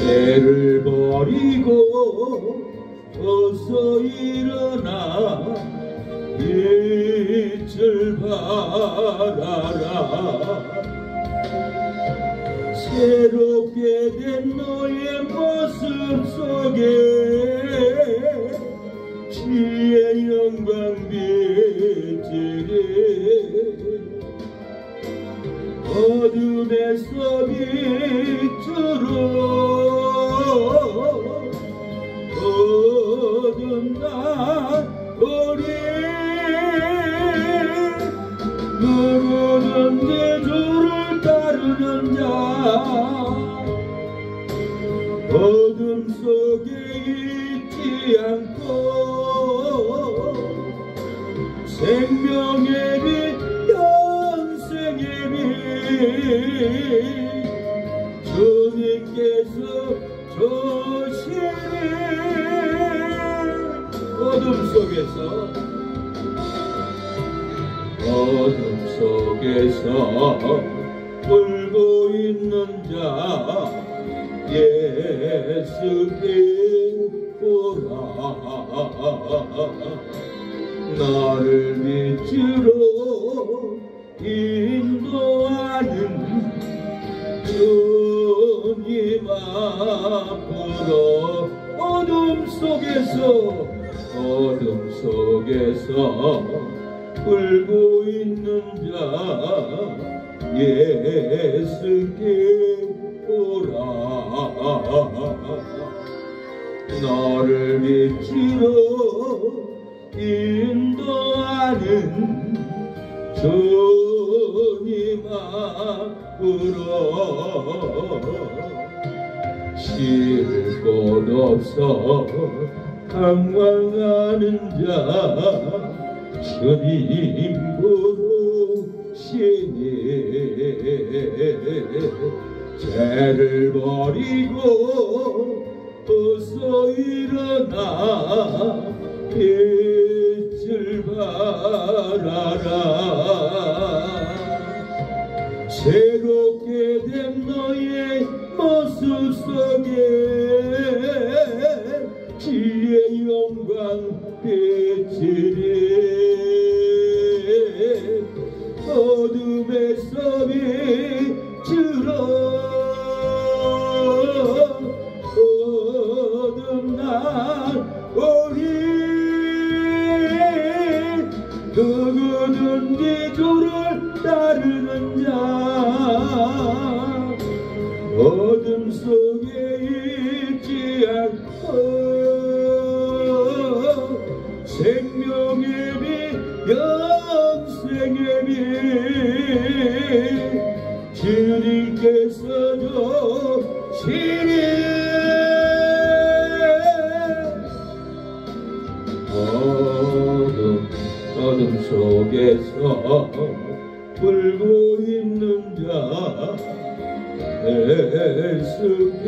죄를 버리고 어서 일어나 빛을 발하라. 새롭게 된 너의 모습 속에 주의 영광 비치리. 어둠에서 빛으로 거듭나오리. 누구든지 주를 따르는 자 어둠 속에 있지 않고 생명의 빛 영생의 빛 주님께서 주시니. 어둠 속에서 울고 있는 자 예수께 오라. 나를 빛으로 인도하는 주님 앞으로. 어둠 속에서 울고 있는 자 예수께 오라. 너를 빛으로 인도하는 주님 앞으로. 쉴 곳 없어 방황하는 자 주님 부르시니. 죄를 버리고 어서 일어나 빛을 발하라. 새롭게 된 너의 모습 속에 주의 영광 비치리. 어둠에서 빛으로 거듭나오리. 누구든지 주를 따르는 자 어둠 속에 있지 않고 생명의 빛 영생의 빛 주님께서 주시니. 어둠 속에서 울고 있는 자 예수께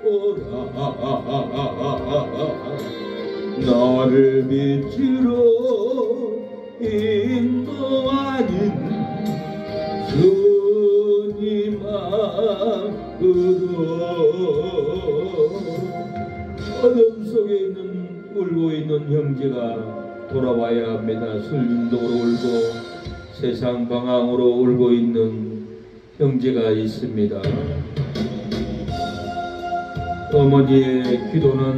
오라. 너를 빛으로 인도하는 주님 앞으로. 어둠 속에 울고 있는 형제가 돌아와야 합니다. 술중독으로 울고 세상 방황으로 울고 있는 형제가 있습니다. 어머니의 기도는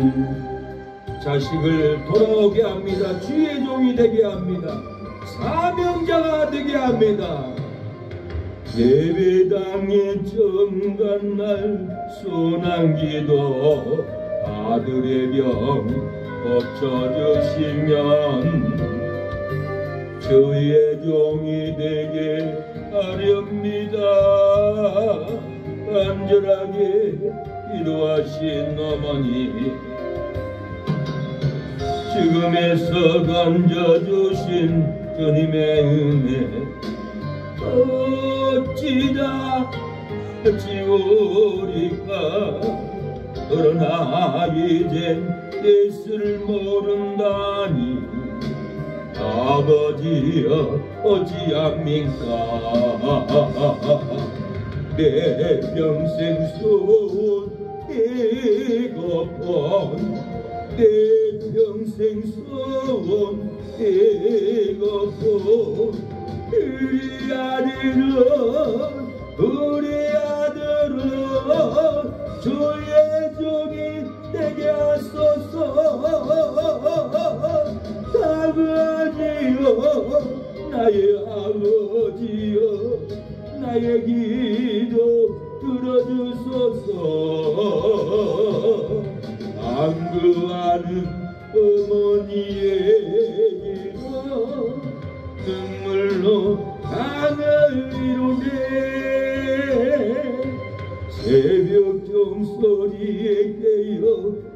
자식을 돌아오게 합니다. 주의 종이 되게 합니다. 사명자가 되게 합니다. 예배당의 정간날 순환기도 아들의 병 고쳐주시면 주의 종이 되게 하렵니다. 간절하게 기도하신 어머니 죽음에서 건져주신 주님의 은혜 어찌다 지우리까. 그러나 이젠 뜻을 모른다니 아버지여 어찌합니까. 내 평생 손 이것뿐 내 평생 소원 이것뿐 우리 아들은 주의 종이 되게 하소서. 아버지여 나의 아버지여 나의 기도 들어주소서. 안그하는 어머니의 기도 눈물로 방을 이루네. 새벽 종소리에 깨어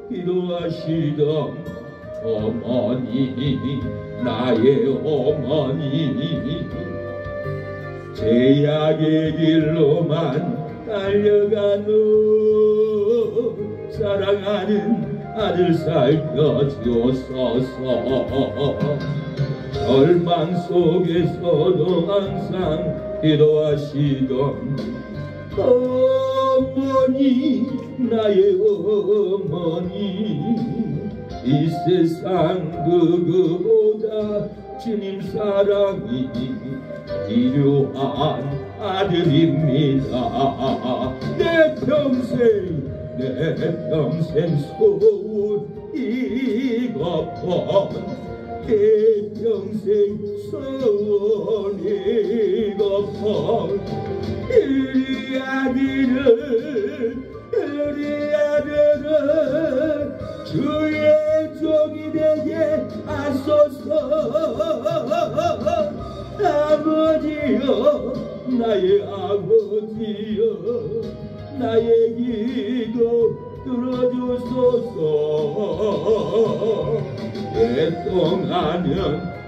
기도하시던 어머니 나의 어머니 제약의 길로만 달려가는 사랑하는 아들 살펴주소서. 절망 속에서도 항상 기도하시던 어머니 나의 어머니 이 세상 그거보다 주님 사랑이 필요한 아들입니다. 내 평생 소원 이것뿐 내 평생 소원 이것뿐 우리 아들은 주의 종이 되게 하소서. 아버지여 나의 아버지여 나의 기도 들어주소서. 애통하는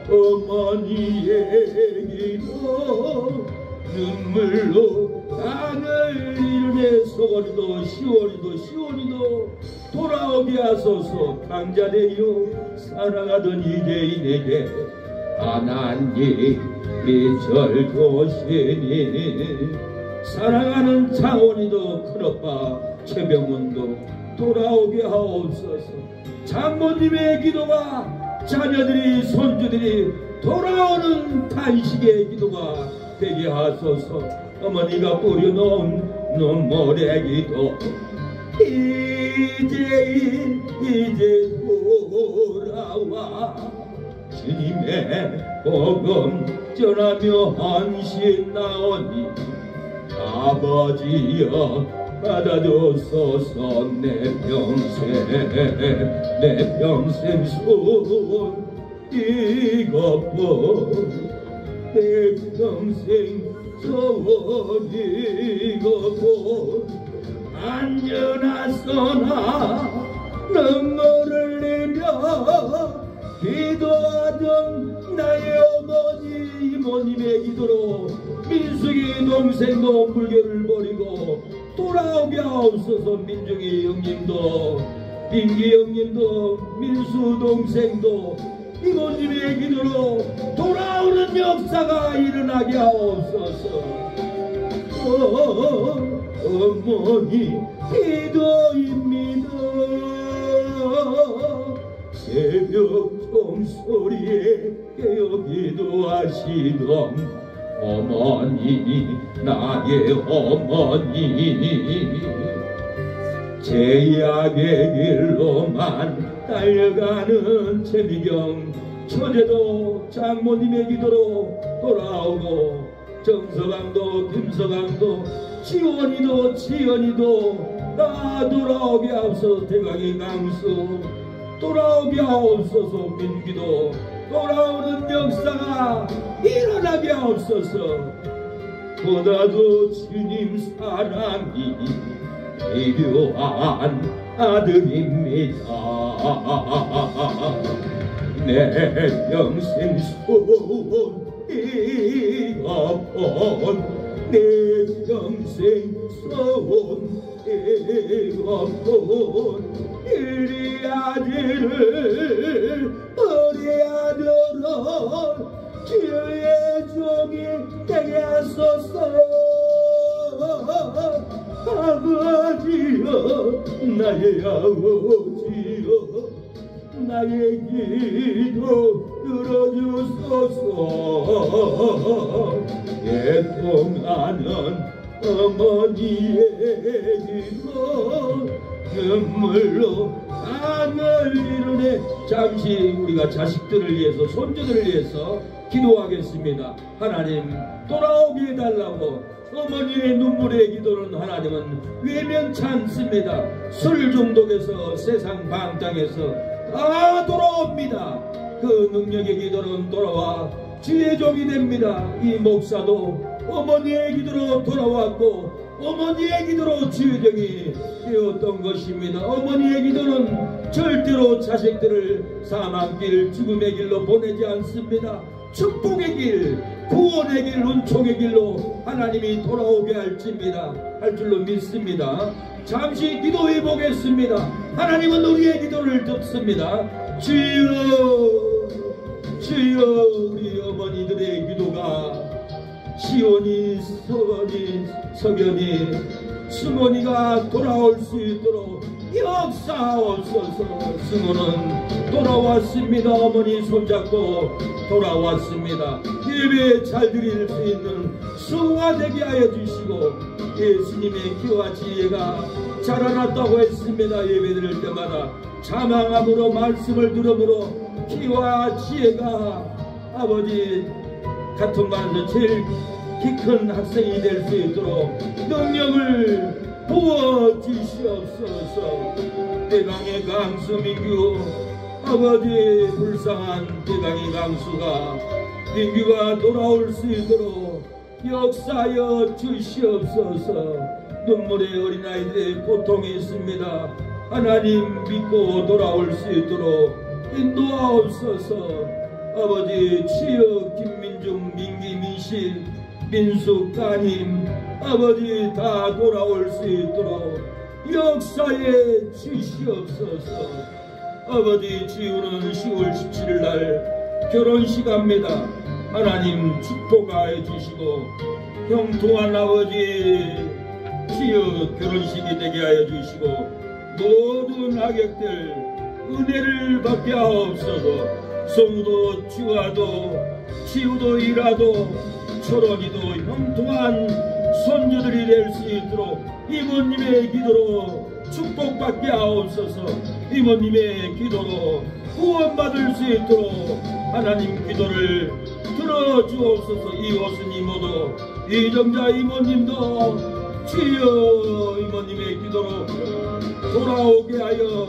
어머니의 기도 눈물로 땅을 이루네. 소원이도 시원이도 돌아오게 하소서. 강자되어 살아가던 이대인에게 하나님이 절도시니 사랑하는 장원이도 큰오빠 최병훈도 돌아오게 하옵소서. 장모님의 기도가 자녀들이 손주들이 돌아오는 간식의 기도가 되게 하소서. 어머니가 뿌려놓은 눈물의 기도 이제 돌아와 주님의 복음 전하며 헌신 나오니 아버지여 받아주소서. 내 평생 소원 이것뿐 내 평생 소원 이것뿐 안전하소나 눈물을 흘리며 기도하던 나의 어머니 이모님의 기도로 민숙이 동생도 불교를 버리고 돌아오게 하옵소서. 민중이 형님도 민기 형님도 민수 동생도 이모님의 기도로 돌아오는 역사가 일어나게 하옵소서. 어머니 기도입니다. 새벽 종소리에 깨어 기도하시던 어머니 나의 어머니 제약의 길로만 달려가는 최미경 처제도 장모님의 기도로 돌아오고 정서강도 김서강도 지연이도 다 돌아오게 하옵소서. 대강이 강수 돌아오게 하옵소서. 민기도 돌아오는 역사가 일어나게 하옵소서. 보다도 주님 사랑이 필요한 아들입니다. 내 평생 소원 이것뿐 내 평생 소원 이것뿐 우리 아들은 주의 종이 되게 하소서. 아버지여 나의 아버지여 나의 기도 들어주소서. 애통하는 어머니의 기도 눈물로 땅을 이루네. 잠시 우리가 자식들을 위해서 손주들을 위해서 기도하겠습니다. 하나님 돌아오게 해달라고. 어머니의 눈물의 기도는 하나님은 외면치 않습니다. 술 중독에서 세상 방탕에서 다 돌아옵니다. 그 능력의 기도는 돌아와 주의 종이 됩니다. 이 목사도 어머니의 기도로 돌아왔고 어머니의 기도로 주의 종이 되었던 것입니다. 어머니의 기도는 절대로 자식들을 사망길 죽음의 길로 보내지 않습니다. 축복의 길, 구원의 길, 은총의 길로 하나님이 돌아오게 할 줄로 믿습니다. 잠시 기도해 보겠습니다. 하나님은 우리의 기도를 듣습니다. 주여, 주여, 우리 어머니들의 기도가 시온이, 석연이, 승원이가 돌아올 수 있도록 역사하옵소서. 승원은 돌아왔습니다. 어머니 손잡고 돌아왔습니다. 예배 잘 드릴 수 있는 수가 되게 하여 주시고 예수님의 기와 지혜가 자라났다고 했습니다. 예배 드릴 때마다 자망함으로 말씀을 들음으로 기와 지혜가 아버지 같은 반에서 제일 키 큰 학생이 될 수 있도록 능력을 부어주시옵소서. 대강의 강수 민규 아버지 불쌍한 대강의 강수가 민규가 돌아올 수 있도록 역사하여 주시옵소서. 눈물의 어린아이들의 고통이 있습니다. 하나님 믿고 돌아올 수 있도록 인도하옵소서. 아버지 치여 김민중 민기 민식 민숙 따님 아버지 다 돌아올 수 있도록 역사해 주시옵소서. 아버지 지우는 10월 17일 날 결혼식 합니다. 하나님 축복하여 주시고 형통한 아버지 지우 결혼식이 되게 하여 주시고 모든 하객들 은혜를 받게 하옵소서. 성우도 주아도 지우도 일하도 초롱이도 형통한 손주들이 될 수 있도록 이모님의 기도로 축복받게 하옵소서. 이모님의 기도로 구원받을 수 있도록 하나님 기도를 들어주옵소서. 이호순 이모도 이정자 이모님도 주여 이모님의 기도로 돌아오게 하여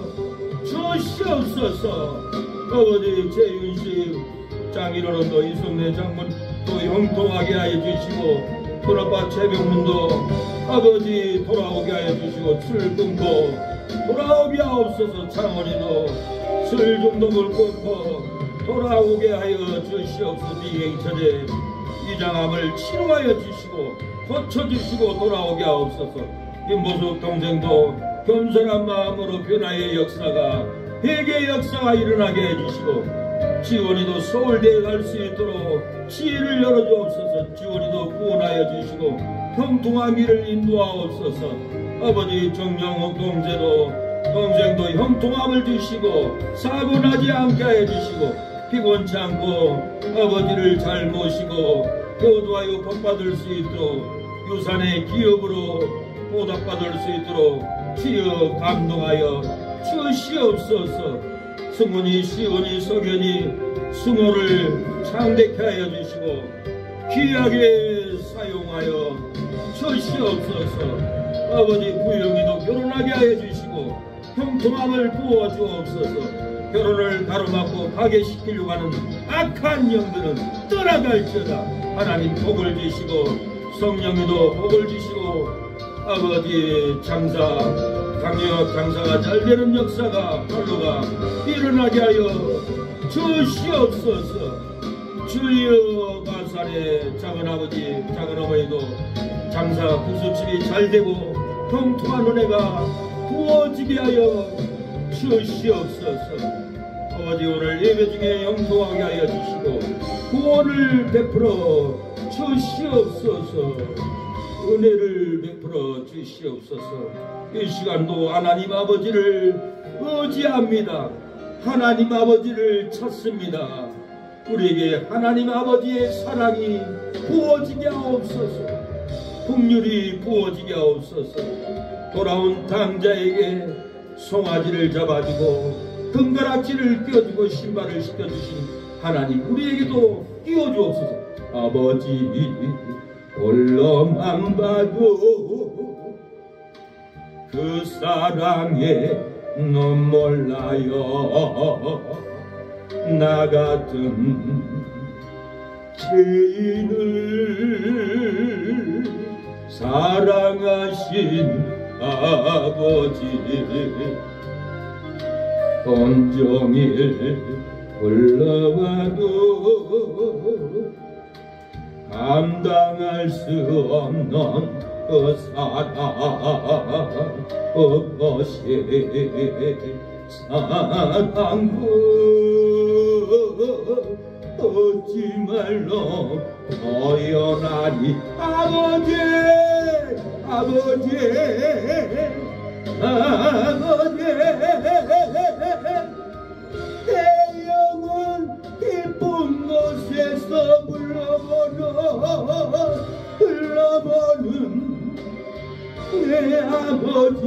주시옵소서. 아버지 최윤식 장인어른도 이성래 장모도 형통하게 하여 주시고 큰아빠 최병문도 아버지 돌아오게 하여 주시고 술 끊고 돌아오게 하옵소서. 창원이도 술 중독을 끊고 돌아오게 하여 주시옵소서. 비행처제 이장암을 치료하여 주시고 고쳐주시고 돌아오게 하옵소서. 김보숙 동생도 겸손한 마음으로 변화의 역사가 회개의 역사가 일어나게 해주시고 지원이도 서울대에 갈 수 있도록 지혜를 열어주옵소서. 지원이도 구원하여 주시고 형통한 길을 인도하옵소서. 아버지 정정욱 동생도 형통함을 주시고 사고나지 않게 하여 주시고 피곤치 않고 아버지를 잘 모시고 교도하여 복받을 수 있도록 유산의 기업으로 보답받을 수 있도록 주여 감동하여 주시옵소서. 승훈이 시온이 석연이 승호를 창대케 하여 주시고 귀하게 사용하여 주시옵소서. 아버지 부영이도 결혼하게 하여 주시고 형통함을 부어주옵소서. 결혼을 가로막고 파괴시키려고 하는 악한 영들은 떠나갈지어다. 하나님 복을 주시고 성령이도 복을 주시고 아버지 장사가 잘 되는 역사가 발로가 일어나게 하여 주시옵소서. 주여 가산의 작은아버지 작은어머니도 장사 구수집이 잘 되고 형통한 은혜가 부어지게 하여 주시옵소서. 아버지 오늘 예배 중에 형통하게 하여 주시고 구원을 베풀어 주시옵소서. 은혜를 베풀어 주시옵소서. 이 시간도 하나님 아버지를 의지합니다. 하나님 아버지를 찾습니다. 우리에게 하나님 아버지의 사랑이 부어지게 하옵소서. 풍휼이 부어지게 하옵소서. 돌아온 당자에게 송아지를 잡아주고 등가락지를 껴주고 신발을 시켜주신 하나님, 우리에게도 끼워주옵소서. 아버지, 홀로만 봐도 그 사랑에 넌 몰라요. 나 같은 죄인을 사랑하신 아버지, 온종일 흘러와도 감당할 수 없는 그 사랑, 그것이 사랑고 얻지 말로 어연하니 아버지, 아버지, 아버지, 내 영혼 깊은 곳에서 흘러보는 내 아버지,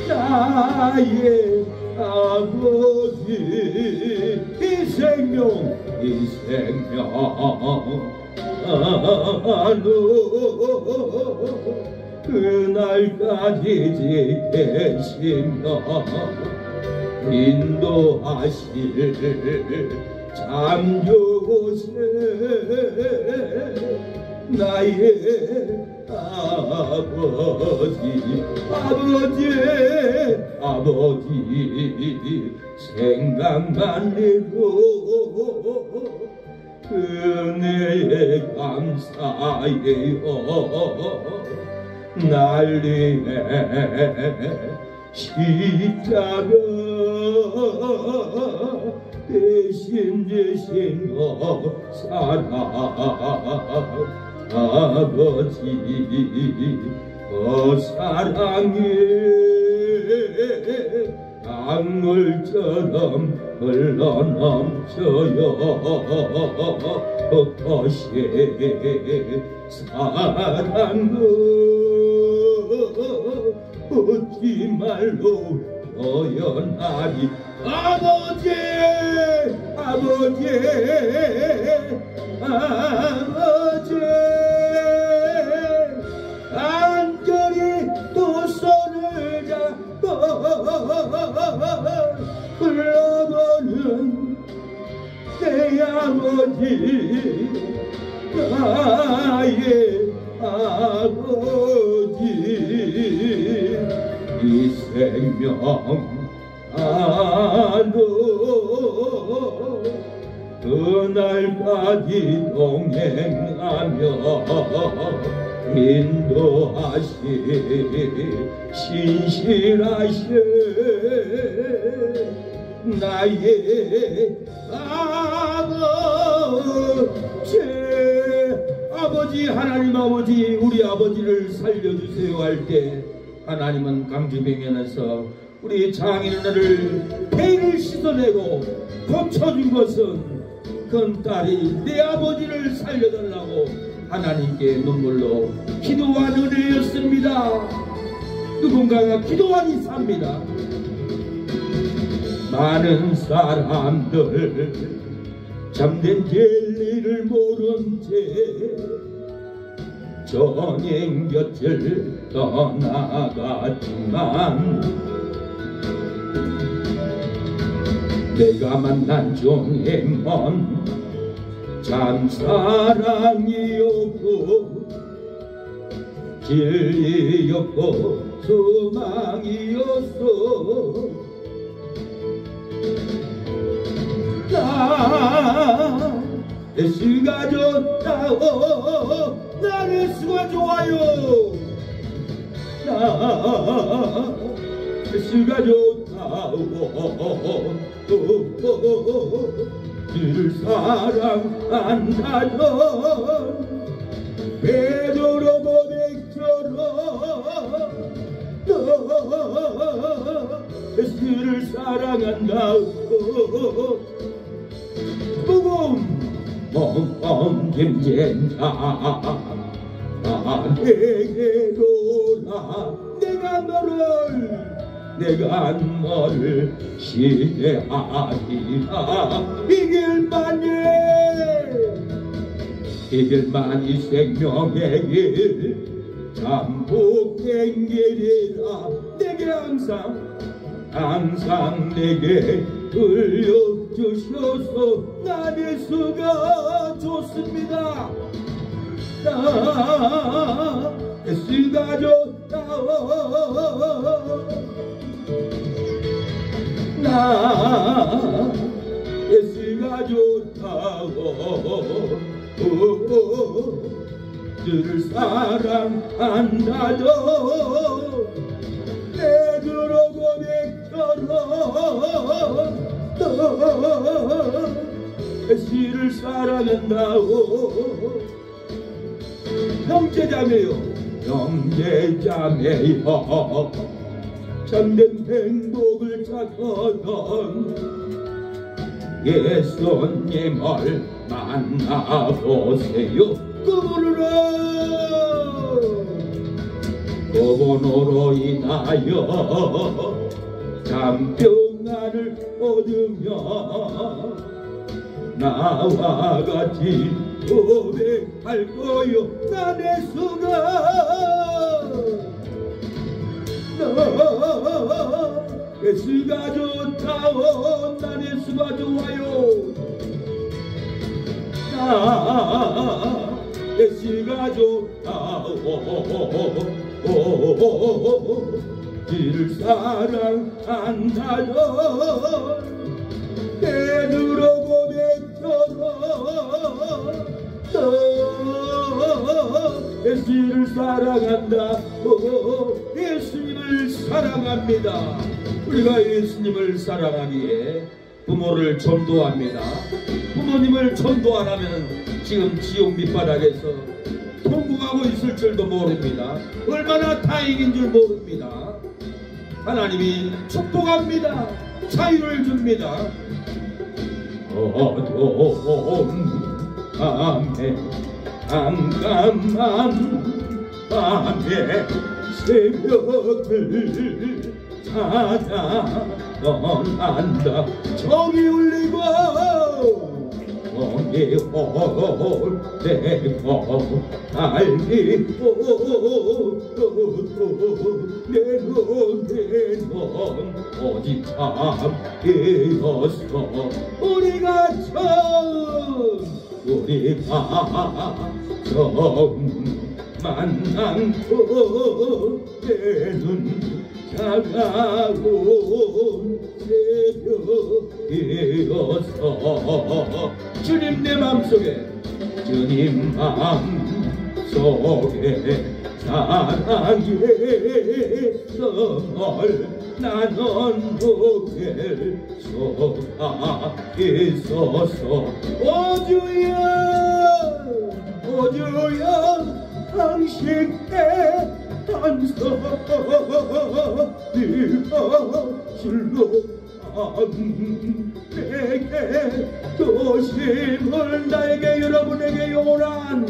나의 아버지, 이 생명 그날까지 지키시며 인도하실 잠조세 나의 아버지, 아버지, 아버지, 생각만 해도 은혜에 감사해요. 날 위해 십자가 대신 지신 거 사랑 아버지, 그 사랑이 강물처럼 흘러넘쳐요. 그것이 사랑은 웃지 말로 표현하리. 아버지, 아버지, 아버지, 간절히 두 손을 잡고 흘러보는 내 아버지, 나의 아버지, 이 생명 안도 그날까지 동행하며 인도하시 신실하신 나의 아버지, 아버지, 하나님 아버지, 우리 아버지를 살려주세요 할 때 하나님은 강주병원에서 우리 장인어른을 폐를 씻어내고 고쳐준 것은 그 딸이 내 아버지를 살려달라고 하나님께 눈물로 기도한 은혜였습니다. 누군가가 기도하니 삽니다. 많은 사람들 참된 진리를 모른 채 전행 곁을 떠나갔지만 내가 만난 중에 먼 참 사랑이었고 진리였고 소망이었어. 나 예수가 좋다오, 나 예수가 좋아요. 나 예수가 좋다오, 늘 사랑한다던 베드로 예수를 사랑한다. 무거운 김진자 내게로라. 내가 너를 시대하리라. 이 길만이 생명의 길 참복된 길이라. 내게 항상 내게 들려주셔서 난 예수가 좋습니다. 나 예수가 좋다. 나 예수가 좋다고 주를 사랑한다도 내주로 고백처럼 예수를 사랑한다고. 형제자매요 참된 행복을 찾거든 예수님을 만나보세요. 그분으로 인하여 참 평안을 얻으며 나와 같이 고백할 거요. 난 예수가 좋다오. 난 예수가 좋아요. 나 예수가 좋다오. 주를 사랑한다던 내누로 고백처럼 예수를 사랑한다. 예수님을 사랑합니다. 우리가 예수님을 사랑하기에 부모를 전도합니다. 부모님을 전도 안 하면 지금 지옥 밑바닥에서 통곡하고 있을 줄도 모릅니다. 얼마나 다행인 줄 모릅니다. 하나님이 축복합니다. 자유를 줍니다. 밤에 깜깜한 밤에 새벽을 찾아 떠난다. 정이 울리고 정이 올 때고 달리고 내 눈에는 오직 참이었어. 우리가 처음 만난 그때는 차가운 새벽이었어. 주님 내 맘속에 주님 맘속에 사랑의 선물 나는 보게 속아 있어서 오주여 당신의 단서리가 실로 내게 도심을 나에게 여러분에게 영원한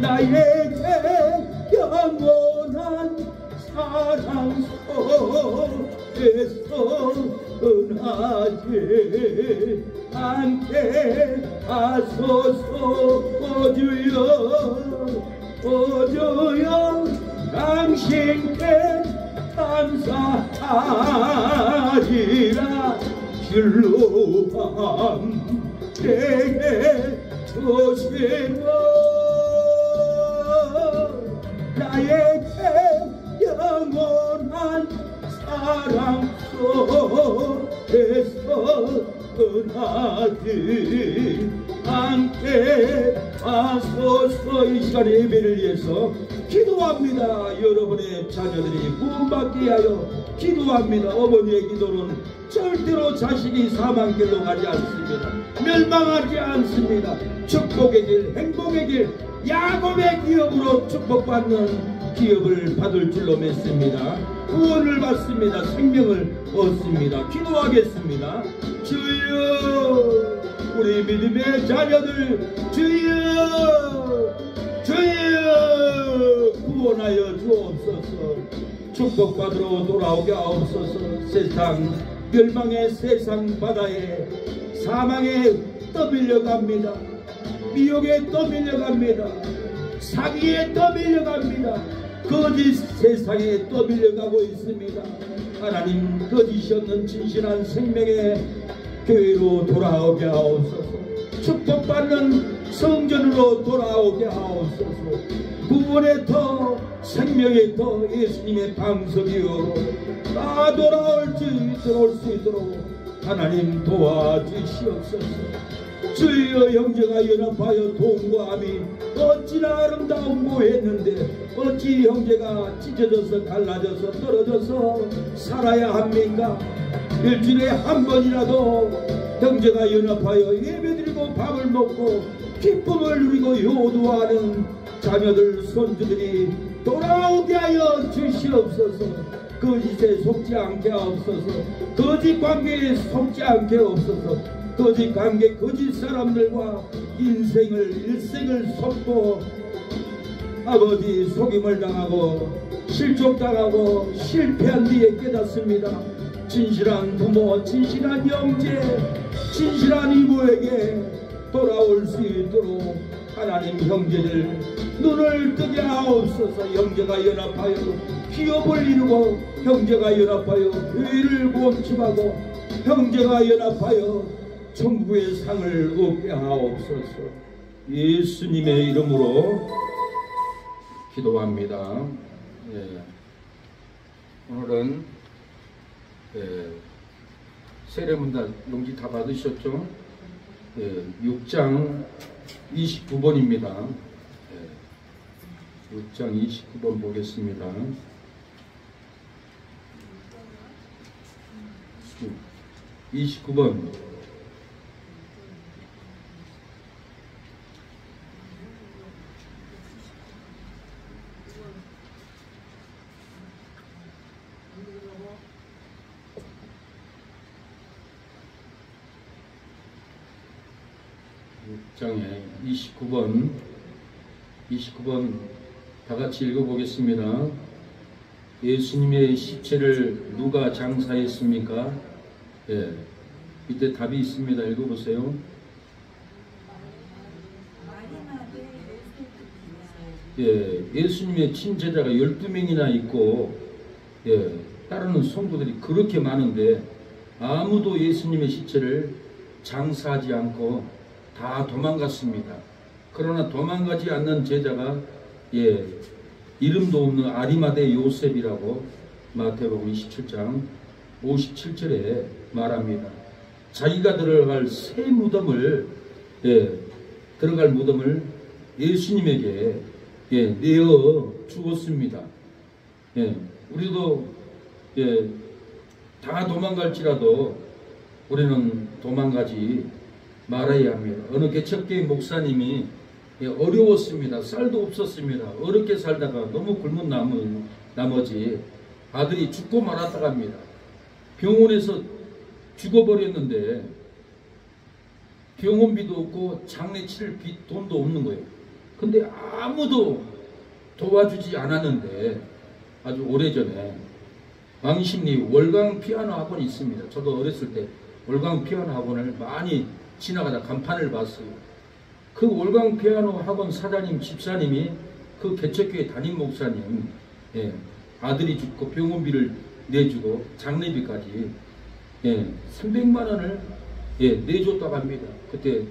나에게 영원한 사랑 속에서 은하지 않게 하소서. 오주여 당신께 감사하리라. 줄로만 내게 주시고 나에게 영원한 사랑 속에서 떠나지 않게 하소서. 이 시간에 예배를 위해서 기도합니다. 여러분의 자녀들이 구원받게 하여 기도합니다. 어머니의 기도는 절대로 자식이 사망길로 가지 않습니다. 멸망하지 않습니다. 축복의 길, 행복의 길, 야곱의 기업으로 축복받는 기업을 받을 줄로 믿습니다. 구원을 받습니다. 생명을 얻습니다. 기도하겠습니다. 주여, 우리 믿음의 자녀들 주여, 주여 구원하여 주옵소서. 축복받으러 돌아오게 하옵소서. 세상 멸망의 세상 바다에 사망에 떠밀려갑니다. 미혹에 떠밀려갑니다. 사기에 떠밀려갑니다. 거짓 세상에 떠밀려가고 있습니다. 하나님, 거짓이 없는 진실한 생명의 교회로 돌아오게 하옵소서. 축복받는 성전으로 돌아오게 하옵소서. 구원의 터, 생명의 터, 예수님의 방석이요 다 돌아올 수 있도록 하나님 도와주시옵소서. 주여, 형제가 연합하여 도움과함이 어찌나 아름다운 모였는데 어찌 형제가 찢어져서 갈라져서 떨어져서 살아야 합니까? 일주일에 한 번이라도 형제가 연합하여 예배드리고 밥을 먹고 기쁨을 누리고 효도하는 자녀들 손주들이 돌아오게 하여 주시옵소서. 거짓에 속지 않게 하옵소서. 거짓 관계에 속지 않게 하옵소서. 거짓 관계, 거짓 사람들과 일생을 속고 아버지 속임을 당하고 실족당하고 실패한 뒤에 깨닫습니다. 진실한 부모, 진실한 형제, 진실한 이모에게 돌아올 수 있도록 하나님, 형제들 눈을 뜨게 하옵소서. 형제가 연합하여 기업을 이루고 형제가 연합하여 교회를 구원침하고 형제가 연합하여 천국의 상을 얻게 하옵소서. 예수님의 이름으로 기도합니다. 오늘은 세례문답 용지 다 받으셨죠? 6장 29번입니다. 6장 29번 보겠습니다. 29번. 장에 29번 다 같이 읽어보겠습니다. 예수님의 시체를 누가 장사했습니까? 이때 답이 있습니다. 읽어보세요. 예수님의 친제자가 12명이나 있고 따르는 성도들이 그렇게 많은데 아무도 예수님의 시체를 장사하지 않고 다 도망갔습니다. 그러나 도망가지 않는 제자가 이름도 없는 아리마대 요셉이라고 마태복음 27장 57절에 말합니다. 자기가 들어갈 새 무덤을 들어갈 무덤을 예수님에게 내어 주었습니다. 우리도 다 도망갈지라도 우리는 도망가지 말아야 합니다. 어느 개척교회 목사님이 어려웠습니다. 쌀도 없었습니다. 어렵게 살다가 너무 굶은 나머지 아들이 죽고 말았다고 합니다. 병원에서 죽어버렸는데 병원비도 없고 장례 치를 돈도 없는 거예요. 근데 아무도 도와주지 않았는데 아주 오래전에 왕십리 월강 피아노 학원이 있습니다. 저도 어렸을 때 월강 피아노 학원을 많이 지나가다 간판을 봤어요. 그 월강 피아노 학원 사장님, 집사님이 그 개척교회 담임 목사님 아들이 죽고 병원비를 내주고 장례비까지 300만 원을 내줬다고 합니다. 그때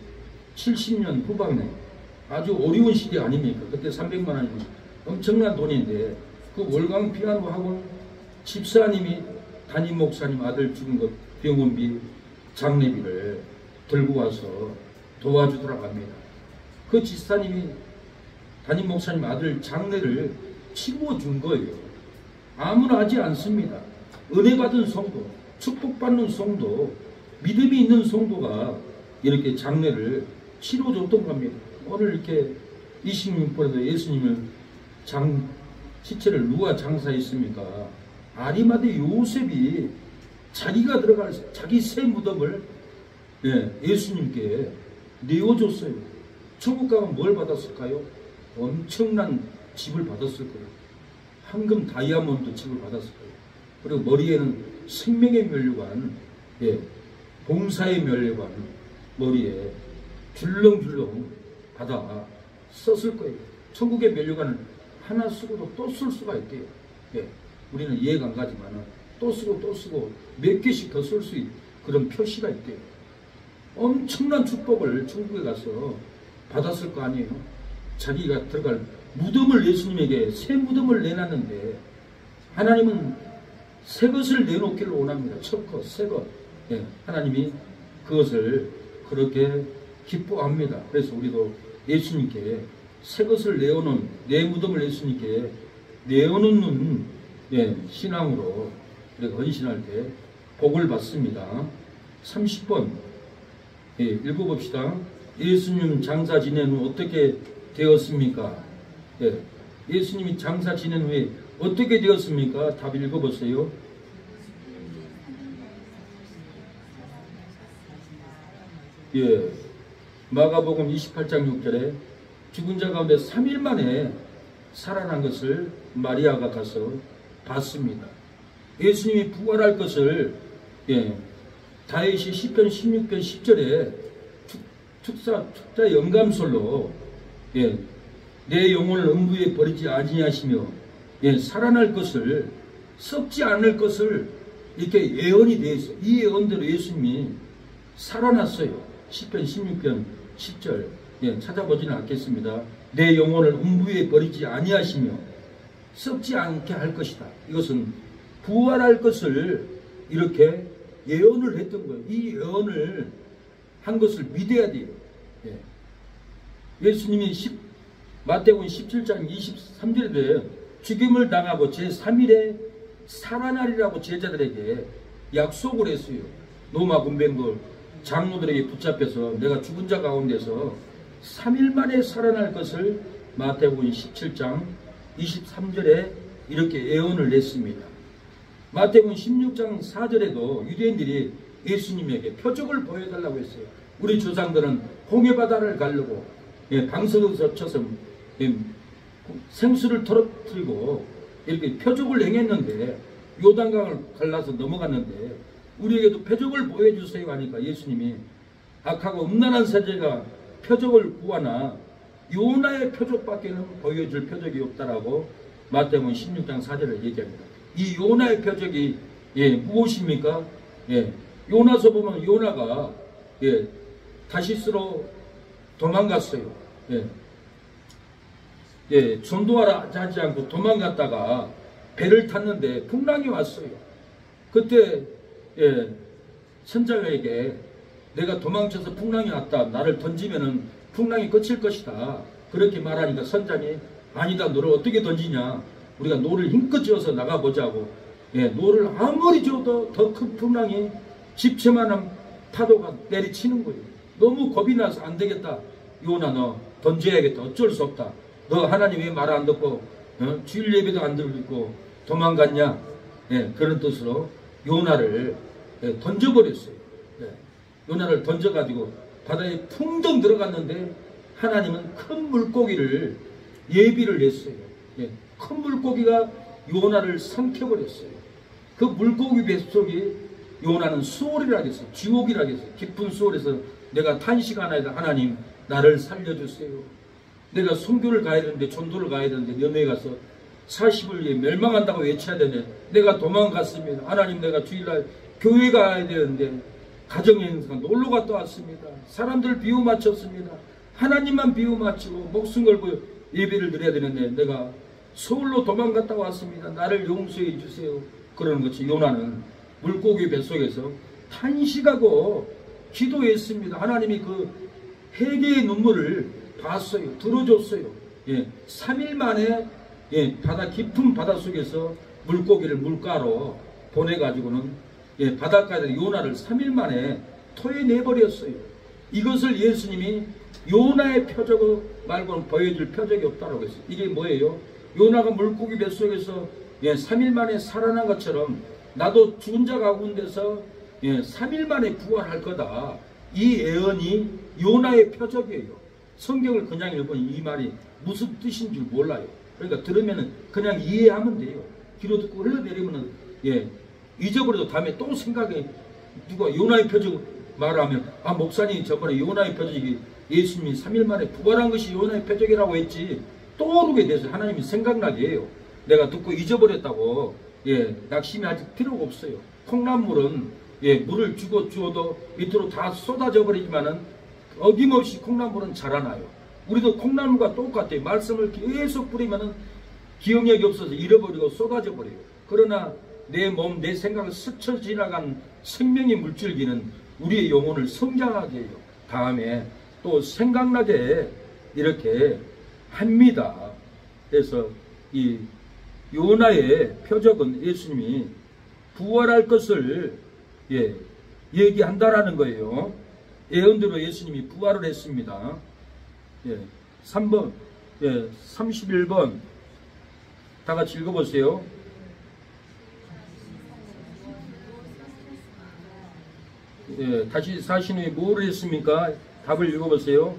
70년 후반에 아주 어려운 시대 아닙니까? 그때 300만 원이면 엄청난 돈인데 그 월강 피아노 학원 집사님이 담임 목사님 아들 죽은 것 병원비 장례비를 들고 와서 도와주더라고 합니다. 그 집사님이 담임 목사님 아들 장례를 치러준 거예요. 아무나 하지 않습니다. 은혜 받은 성도, 축복받는 성도, 믿음이 있는 성도가 이렇게 장례를 치러줬던 겁니다. 오늘 이렇게 26번에서 예수님을 시체를 누가 장사했습니까? 아리마대 요셉이 자기가 들어갈 자기 새 무덤을 예수님께 내어줬어요. 천국 가면 뭘 받았을까요? 엄청난 집을 받았을 거예요. 황금 다이아몬드 집을 받았을 거예요. 그리고 머리에는 생명의 면류관, 봉사의 면류관 머리에 줄렁줄렁 받아 썼을 거예요. 천국의 면류관을 하나 쓰고도 또 쓸 수가 있대요. 우리는 이해가 안 가지만 또 쓰고 또 쓰고 몇 개씩 더 쓸 수 있는 그런 표시가 있대요. 엄청난 축복을 천국에 가서 받았을 거 아니에요. 자기가 들어갈 무덤을 예수님에게 새 무덤을 내놨는데 하나님은 새 것을 내놓기를 원합니다. 첫 것, 새 것. 하나님이 그것을 그렇게 기뻐합니다. 그래서 우리도 예수님께 새 것을 내어놓은 내 무덤을 예수님께 내어놓는 신앙으로 우리가 헌신할 때 복을 받습니다. 30번 읽어봅시다. 예수님 장사 지낸 후 어떻게 되었습니까? 예수님이 장사 지낸 후에 어떻게 되었습니까? 답 읽어보세요. 마가복음 28장 6절에 죽은 자 가운데 3일 만에 살아난 것을 마리아가 가서 봤습니다. 예수님이 부활할 것을 다윗이 시편 16편 10절에 축사 영감설로 내 영혼을 음부에 버리지 아니하시며 살아날 것을 썩지 않을 것을 이렇게 예언이 되어 있어요. 이 예언대로 예수님이 살아났어요. 시편 16편 10절 찾아보지는 않겠습니다. 내 영혼을 음부에 버리지 아니하시며 썩지 않게 할 것이다. 이것은 부활할 것을 이렇게 예언을 했던 거예요. 이 예언을 한 것을 믿어야 돼요. 예수님이 마태복음 17장 23절에 죽임을 당하고 제3일에 살아나리라고 제자들에게 약속을 했어요. 로마 군병들 장로들에게 붙잡혀서 내가 죽은 자 가운데서 3일 만에 살아날 것을 마태복음 17장 23절에 이렇게 예언을 냈습니다. 마태복음 16장 4절에도 유대인들이 예수님에게 표적을 보여달라고 했어요. 우리 조상들은 홍해바다를 가르고 방석에서 쳐서 생수를 터뜨리고 이렇게 표적을 행했는데 요단강을 갈라서 넘어갔는데 우리에게도 표적을 보여주세요 하니까 예수님이 악하고 음란한 세대가 표적을 구하나 요나의 표적밖에는 보여줄 표적이 없다라고 마태복음 16장 4절을 얘기합니다. 이 요나의 표적이 무엇입니까? 요나서 보면 요나가 다시스로 도망갔어요. 전도하라 하지 않고 도망갔다가 배를 탔는데 풍랑이 왔어요. 그때 선장에게 내가 도망쳐서 풍랑이 왔다. 나를 던지면은 풍랑이 끝일 것이다. 그렇게 말하니까 선장이 아니다. 너를 어떻게 던지냐. 우리가 노를 힘껏 지어서 나가보자고. 노를 아무리 지어도 더 큰 풍랑이 집채만한 파도가 내리치는 거예요. 너무 겁이 나서 안 되겠다. 요나 너 던져야겠다. 어쩔 수 없다. 너 하나님 왜 말 안 듣고 주일 예배도 안 듣고 도망갔냐. 그런 뜻으로 요나를 던져버렸어요. 요나를 던져가지고 바다에 풍덩 들어갔는데 하나님은 큰 물고기를 예비를 했어요. 큰 물고기가 요나를 삼켜버렸어요. 그 물고기 뱃속에 요나는 수월이라 했어요. 지옥이라 했어요. 깊은 수월에서 내가 탄식하나이다. 하나님 나를 살려주세요. 내가 선교를 가야 되는데 전도를 가야 되는데 염해에 가서 40을 위해 멸망한다고 외쳐야 되네. 내가 도망갔습니다. 하나님 내가 주일날 교회 가야 되는데 가정행사 놀러 갔다 왔습니다. 사람들 비유 맞췄습니다. 하나님만 비유 맞추고 목숨 걸고 예배를 드려야 되는데 내가 서울로 도망갔다 왔습니다. 나를 용서해 주세요. 그러는 것이 요나는 물고기 뱃속에서 탄식하고 기도했습니다. 하나님이 그 회개의 눈물을 봤어요. 들어줬어요. 3일 만에 바다 깊은 바닷속에서 물고기를 물가로 보내가지고는 바닷가에 요나를 3일 만에 토해내버렸어요. 이것을 예수님이 요나의 표적 말고는 보여줄 표적이 없다고 했어요. 이게 뭐예요? 요나가 물고기 뱃속에서 3일 만에 살아난 것처럼 나도 죽은 자 가운데서 3일 만에 부활할 거다. 이 예언이 요나의 표적이에요. 성경을 그냥 읽으면 이 말이 무슨 뜻인 줄 몰라요. 그러니까 들으면 그냥 이해하면 돼요. 귀로 듣고 흘러내리면 잊어버려도 다음에 또 생각이 누가 요나의 표적 말하면 아 목사님 저번에 요나의 표적이 예수님이 3일 만에 부활한 것이 요나의 표적이라고 했지 떠오르게 돼서 하나님이 생각나게 해요. 내가 듣고 잊어버렸다고 낙심이 아직 필요가 없어요. 콩나물은 물을 주어도 밑으로 다 쏟아져 버리지만은 어김없이 콩나물은 자라나요. 우리도 콩나물과 똑같아요. 말씀을 계속 뿌리면은 기억력이 없어서 잃어버리고 쏟아져 버려요. 그러나 내 몸, 내 생각을 스쳐 지나간 생명의 물줄기는 우리의 영혼을 성장하게 해요. 다음에 또 생각나게 이렇게 합니다. 그래서 이 요나의 표적은 예수님이 부활할 것을 얘기한다라는 거예요. 예언대로 예수님이 부활을 했습니다. 3번, 31번 다 같이 읽어보세요. 다시 사신 후에 뭐를 했습니까? 답을 읽어보세요.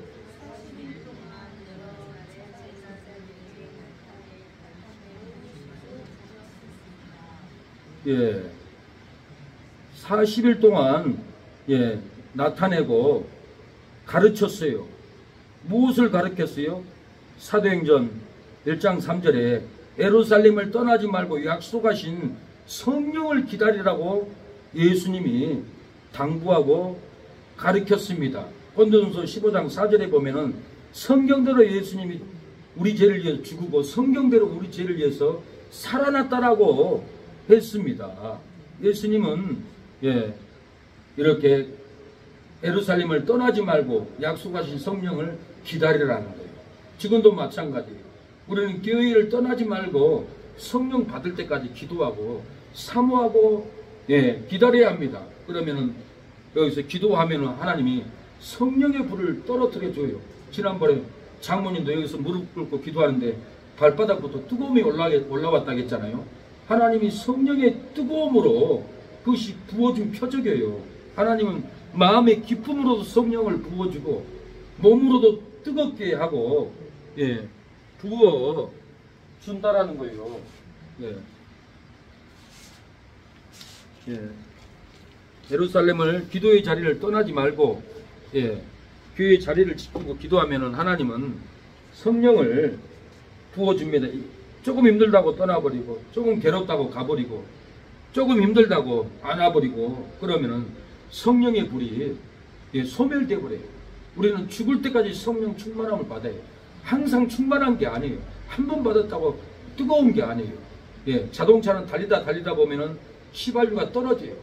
예, 40일 동안 나타내고 가르쳤어요. 무엇을 가르쳤어요? 사도행전 1장 3절에 예루살렘을 떠나지 말고 약속하신 성령을 기다리라고 예수님이 당부하고 가르쳤습니다. 고린도전서 15장 4절에 보면은 성경대로 예수님이 우리 죄를 위해서 죽고 성경대로 우리 죄를 위해서 살아났다라고 했습니다. 예수님은 이렇게 예루살렘을 떠나지 말고 약속하신 성령을 기다리라는 거예요. 지금도 마찬가지예요. 우리는 교회를 떠나지 말고 성령 받을 때까지 기도하고 사모하고 기다려야 합니다. 그러면은 여기서 기도하면은 하나님이 성령의 불을 떨어뜨려 줘요. 지난번에 장모님도 여기서 무릎 꿇고 기도하는데 발바닥부터 뜨거움이 올라왔다고 했잖아요. 하나님이 성령의 뜨거움으로 그것이 부어준 표적이에요. 하나님은 마음의 기쁨으로도 성령을 부어주고 몸으로도 뜨겁게 하고 부어 준다라는 거예요. 예루살렘을 기도의 자리를 떠나지 말고 교회의 자리를 지키고 기도하면은 하나님은 성령을 부어줍니다. 조금 힘들다고 떠나버리고 조금 괴롭다고 가버리고 조금 힘들다고 안 와버리고 그러면은 성령의 불이 소멸돼 버려요. 우리는 죽을 때까지 성령 충만함을 받아요. 항상 충만한 게 아니에요. 한 번 받았다고 뜨거운 게 아니에요. 자동차는 달리다 보면은 휘발유가 떨어져요.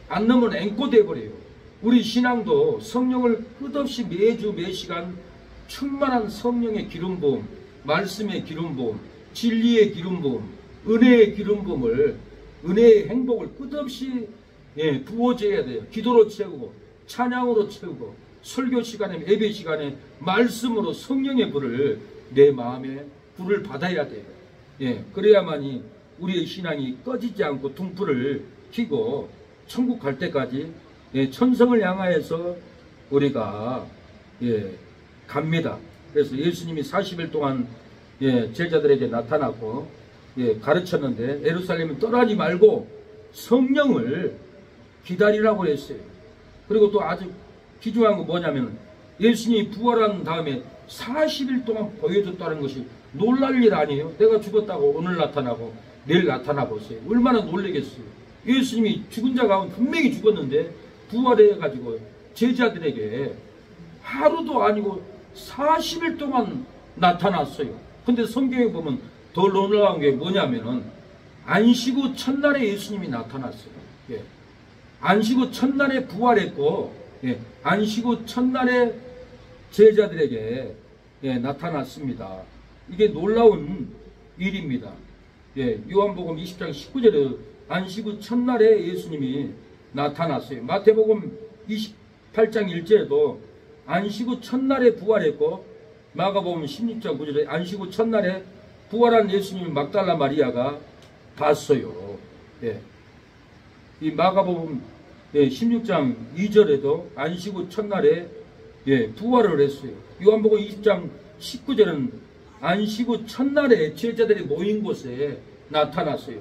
안 넣으면 앵꼬 돼 버려요. 우리 신앙도 성령을 끝없이 매주 매시간 충만한 성령의 기름 부음, 말씀의 기름 부음, 진리의 기름 부음, 은혜의 기름 부음을 은혜의 행복을 끝없이 부어줘야 돼요. 기도로 채우고 찬양으로 채우고 설교 시간에 예배 시간에 말씀으로 성령의 불을 내 마음에 불을 받아야 돼요. 그래야만이 우리의 신앙이 꺼지지 않고 등불을 켜고 천국 갈 때까지 천성을 향하여서 우리가 갑니다. 그래서 예수님이 40일 동안 제자들에게 나타났고 가르쳤는데 예루살렘을 떠나지 말고 성령을 기다리라고 했어요. 그리고 또 아주 귀중한 건 뭐냐면 예수님이 부활한 다음에 40일 동안 보여줬다는 것이 놀랄 일 아니에요. 내가 죽었다고 오늘 나타나고 내일 나타나 보세요. 얼마나 놀라겠어요. 예수님이 죽은 자 가운데 분명히 죽었는데 부활해가지고 제자들에게 하루도 아니고 40일 동안 나타났어요. 근데 성경에 보면 더 놀라운 게 뭐냐면은 안식 후 첫날에 예수님이 나타났어요. 안식 후 첫날에 부활했고 안식 후 첫날에 제자들에게 나타났습니다. 이게 놀라운 일입니다. 요한복음 20장 19절에 안식 후 첫날에 예수님이 나타났어요. 마태복음 28장 1절에도 안식 후 첫날에 부활했고 마가복음 16장 9절에 안식 후 첫날에 부활한 예수님을 막달라 마리아가 봤어요. 예. 이 마가복음 16장 2절에도 안식 후 첫날에 부활을 했어요. 요한복음 20장 19절은 안식 후 첫날에 제자들이 모인 곳에 나타났어요.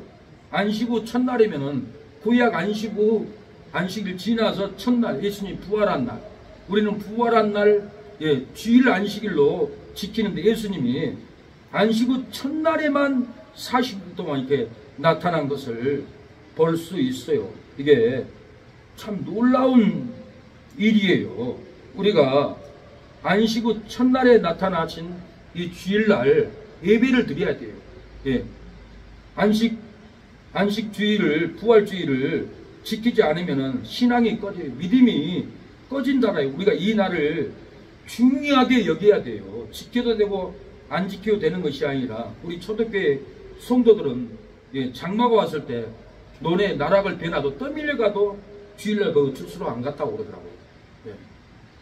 안식 후 첫날이면은 구약 안식일 지나서 첫날 예수님 부활한 날. 우리는 부활한 날 주일 안식일로 지키는데 예수님이 안식 후 첫날에만 40일 동안 이렇게 나타난 것을 볼 수 있어요. 이게 참 놀라운 일이에요. 우리가 안식 후 첫날에 나타나신 이 주일날 예배를 드려야 돼요. 예. 안식 주일을, 부활 주일을 지키지 않으면은 신앙이 꺼져요. 믿음이 꺼진다라요. 우리가 이 날을 중요하게 여겨야 돼요. 지켜도 되고 안 지켜도 되는 것이 아니라 우리 초대교회 성도들은 장마가 왔을 때 논에 나락을 베놔도 떠밀려가도 주일날 그 주스로 안 갔다고 그러더라고요. 예.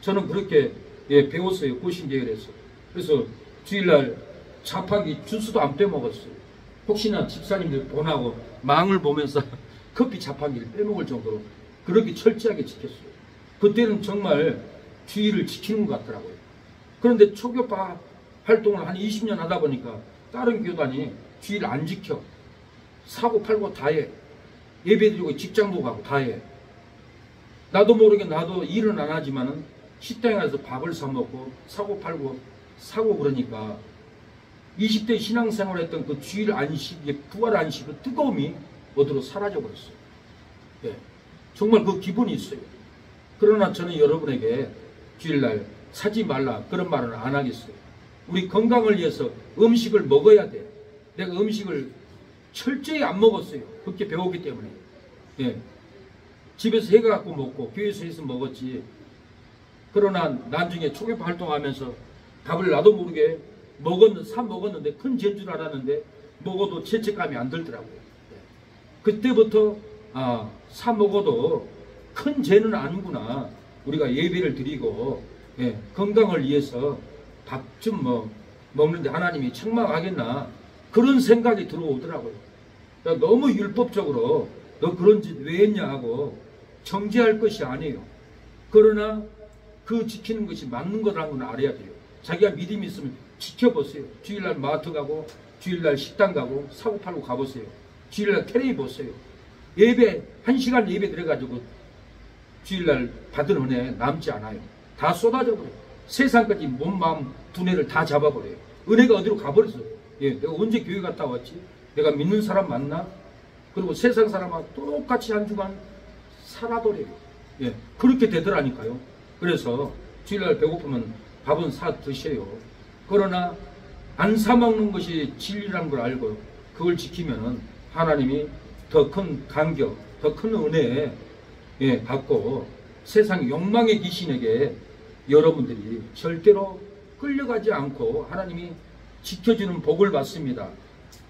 저는 그렇게 배웠어요. 고신제일에서. 그래서 주일날 자판기 주스도 안 빼먹었어요. 혹시나 집사님들 보나고 망을 보면서 커피 자판기를 빼먹을 정도로 그렇게 철저하게 지켰어요. 그때는 정말 주일을 지키는 것 같더라고요. 그런데 초교파 활동을 한 20년 하다 보니까 다른 교단이 주일 안 지켜. 사고 팔고 다 해. 예배드리고 직장도 가고 다 해. 나도 모르게 나도 일은 안 하지만은 식당에 가서 밥을 사 먹고 사고 팔고 사고 그러니까 20대 신앙생활 했던 그 주일 안식의 부활 안식의 뜨거움이 어디로 사라져 버렸어요. 예. 정말 그 기분이 있어요. 그러나 저는 여러분에게 주일날 사지 말라 그런 말은 안 하겠어요. 우리 건강을 위해서 음식을 먹어야 돼. 내가 음식을 철저히 안 먹었어요. 그렇게 배우기 때문에. 예. 집에서 해갖고 먹고 교회에서 해서 먹었지. 그러나 나중에 초교파 활동하면서 밥을 나도 모르게 사 먹었는데 큰 죄인 줄 알았는데 먹어도 죄책감이 안 들더라고요. 예. 그때부터 사 먹어도 큰 죄는 아니구나. 우리가 예배를 드리고 건강을 위해서 밥 좀 먹는데 하나님이 책망하겠나 그런 생각이 들어오더라고요. 그러니까 너무 율법적으로 너 그런 짓 왜 했냐 하고 정죄할 것이 아니에요. 그러나 그 지키는 것이 맞는 거라는 건 알아야 돼요. 자기가 믿음이 있으면 지켜보세요. 주일날 마트 가고 주일날 식당 가고 사고 팔고 가보세요. 주일날 텔레비 보세요. 예배 1시간 예배 들어가지고 주일날 받은 은혜 남지 않아요. 다 쏟아져 버려요. 세상까지 몸, 마음, 두뇌를 다 잡아버려요. 은혜가 어디로 가버렸어요. 내가 언제 교회 갔다 왔지? 내가 믿는 사람 맞나? 그리고 세상 사람하고 똑같이 한 주간 살아버려요. 그렇게 되더라니까요. 그래서 주일날 배고프면 밥은 사 드셔요. 그러나 안 사 먹는 것이 진리라는 걸 알고 그걸 지키면은 하나님이 더 큰 간격, 더 큰 은혜 받고 세상 욕망의 귀신에게 여러분들이 절대로 끌려가지 않고 하나님이 지켜주는 복을 받습니다.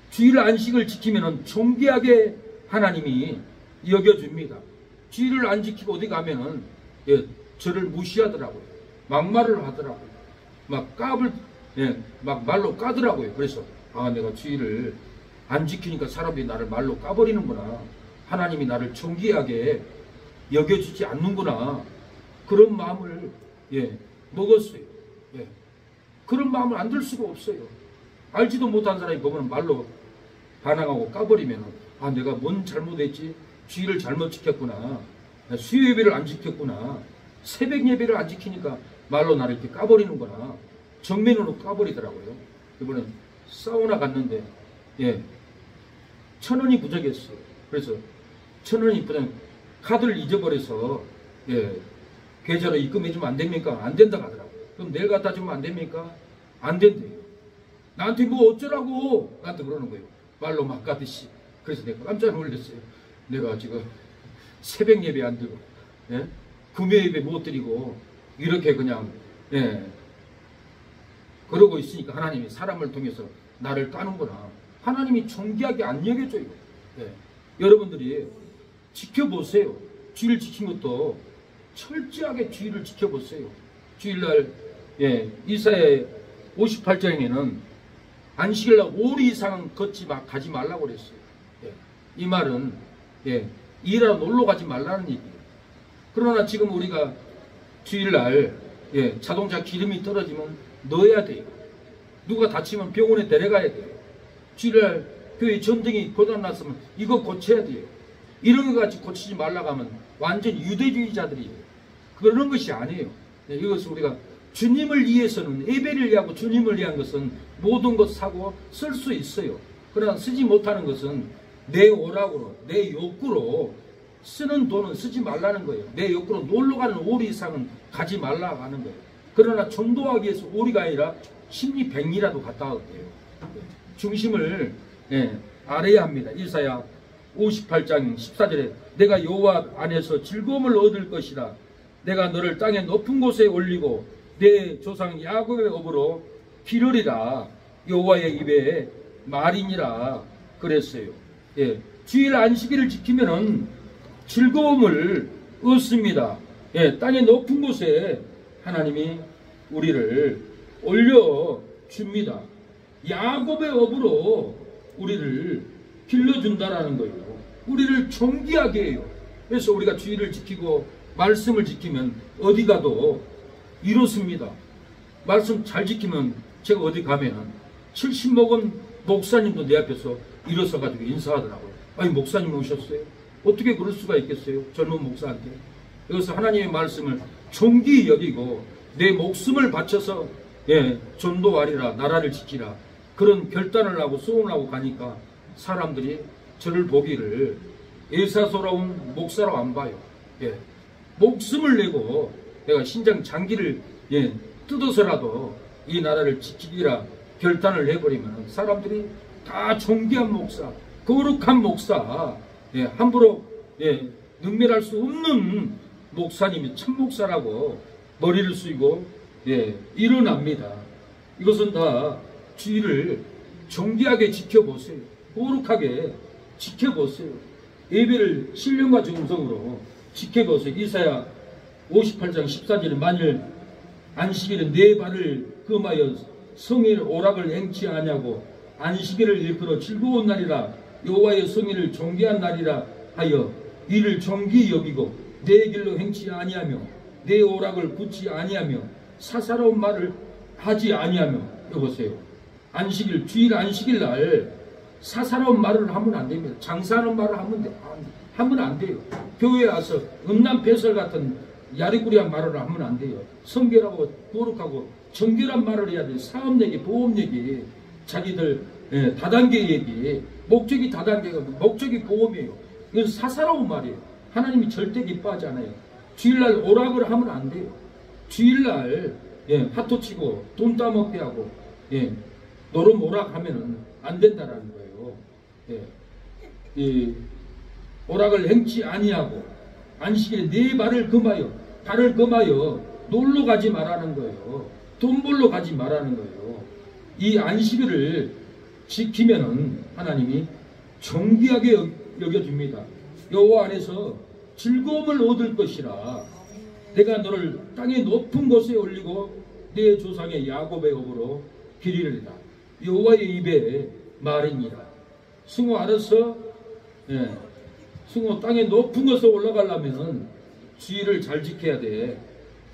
주일 안식을 지키면은 존귀하게 하나님이 여겨줍니다. 주일을 안 지키고 어디 가면은 저를 무시하더라고요. 막말을 하더라고요. 막 말로 까더라고요. 그래서 내가 주일을 안 지키니까 사람들이 나를 말로 까버리는구나. 하나님이 나를 존귀하게 여겨주지 않는구나. 그런 마음을 먹었어요. 그런 마음을 안 들 수가 없어요. 알지도 못한 사람이 보면 말로 반항하고 까버리면 내가 뭔 잘못했지? 주일을 잘못 지켰구나. 수요 예배를 안 지켰구나. 새벽 예배를 안 지키니까 말로 나를 이렇게 까버리는구나. 정면으로 까버리더라고요. 이번에 사우나 갔는데 1,000원이 부족했어요. 그래서 1,000원이 부족 카드를 잊어버려서 계좌로 입금해주면 안 됩니까? 안 된다고 하더라고요. 그럼 내일 갖다 주면 안 됩니까? 안 된대요. 나한테 뭐 어쩌라고 나한테 그러는 거예요. 말로 막 가듯이. 그래서 내가 깜짝 놀랐어요. 내가 지금 새벽 예배 안 드리고 금요 예배 못 드리고 이렇게 그냥 그러고 있으니까 하나님이 사람을 통해서 나를 까는구나. 하나님이 존귀하게 안 여겨줘요. 여러분들이 지켜보세요. 주일 지킨 것도 철저하게 주일을 지켜보세요. 주일날 이사야 58장에는 안식일날 5리 이상은 가지 말라고 그랬어요. 예. 이 말은 일하러 놀러 가지 말라는 얘기예요. 그러나 지금 우리가 주일날 자동차 기름이 떨어지면 넣어야 돼요. 누가 다치면 병원에 데려가야 돼요. 주일날 교회 전등이 고장났으면 이거 고쳐야 돼요. 이런 거 같이 고치지 말라고 하면 완전 유대주의자들이에요. 그런 것이 아니에요. 이것은 우리가 주님을 위해서는, 예배를 위하고 주님을 위한 것은 모든 것 사고 쓸 수 있어요. 그러나 쓰지 못하는 것은 내 오락으로, 내 욕구로 쓰는 돈은 쓰지 말라는 거예요. 내 욕구로 놀러 가는 오리 이상은 가지 말라고 하는 거예요. 그러나 전도하기 위해서 오리가 아니라 심리 백리라도 갔다 와도 돼요. 중심을 알아야 합니다. 이사야 58장 14절에 내가 여호와 안에서 즐거움을 얻을 것이라. 내가 너를 땅의 높은 곳에 올리고 내 조상 야곱의 업으로 기르리라. 여호와의 입에 말이니라 그랬어요. 주일 안식일을 지키면은 즐거움을 얻습니다. 땅의 높은 곳에 하나님이 우리를 올려줍니다. 야곱의 업으로 우리를 길러준다라는 거예요. 우리를 존귀하게 해요. 그래서 우리가 주일을 지키고 말씀을 지키면 어디 가도 이렇습니다. 말씀 잘 지키면 제가 어디 가면 70 먹은 목사님도 내 앞에서 일어서가지고 인사하더라고요. 아니 목사님 오셨어요? 어떻게 그럴 수가 있겠어요? 젊은 목사한테. 그래서 하나님의 말씀을 존귀히 여기고 내 목숨을 바쳐서 전도하리라, 나라를 지키라, 그런 결단을 하고 소원을 하고 가니까 사람들이 저를 보기를 예사스러운 목사로 안 봐요. 목숨을 내고 내가 신장 장기를 뜯어서라도 이 나라를 지키리라 결단을 해버리면 사람들이 다 존귀한 목사, 거룩한 목사, 함부로 능멸할 수 없는 목사님이 참 목사라고 머리를 숙이고 일어납니다. 이것은 다 주일을 존귀하게 지켜보세요. 거룩하게 지켜보세요. 예배를 신령과 정성으로 지켜보세요. 이사야 58장 14절에 만일 안식일에 네 발을 금하여 성일 오락을 행치 아니하고 안식일을 일컬어 즐거운 날이라 여호와의 성일을 존귀한 날이라 하여 이를 존귀히 여기고 내 길로 행치 아니하며 내 오락을 굳지 아니하며 사사로운 말을 하지 아니하며. 여보세요. 안식일, 주일 안식일 날 사사로운 말을 하면 안 됩니다. 장사하는 말을 하면 안 돼요. 교회에 와서 음란배설 같은 야리꾸리한 말을 하면 안 돼요. 성결하고 거룩하고 정결한 말을 해야 돼요. 사업 얘기, 보험 얘기, 자기들 다단계 얘기, 목적이 다단계가 목적이 보험이에요. 이건 사사로운 말이에요. 하나님이 절대 기뻐하지 않아요. 주일날 오락을 하면 안 돼요. 주일날 화투 치고 돈 따먹게 하고 노름 오락하면 안 된다라는 거예요. 이 오락을 행치 아니하고 안식일에 네 발을 금하여 놀러 가지 말라는 거예요. 돈 벌러 가지 말라는 거예요. 이 안식일을 지키면은 하나님이 존귀하게 여겨줍니다. 여호와 안에서 즐거움을 얻을 것이라. 내가 너를 땅의 높은 곳에 올리고 내 조상의 야곱의 업으로 기리리라. 여호와의 입에 말이니라. 승호 알았어? 승호 땅의 높은 곳에 올라가려면 주일을 잘 지켜야 돼.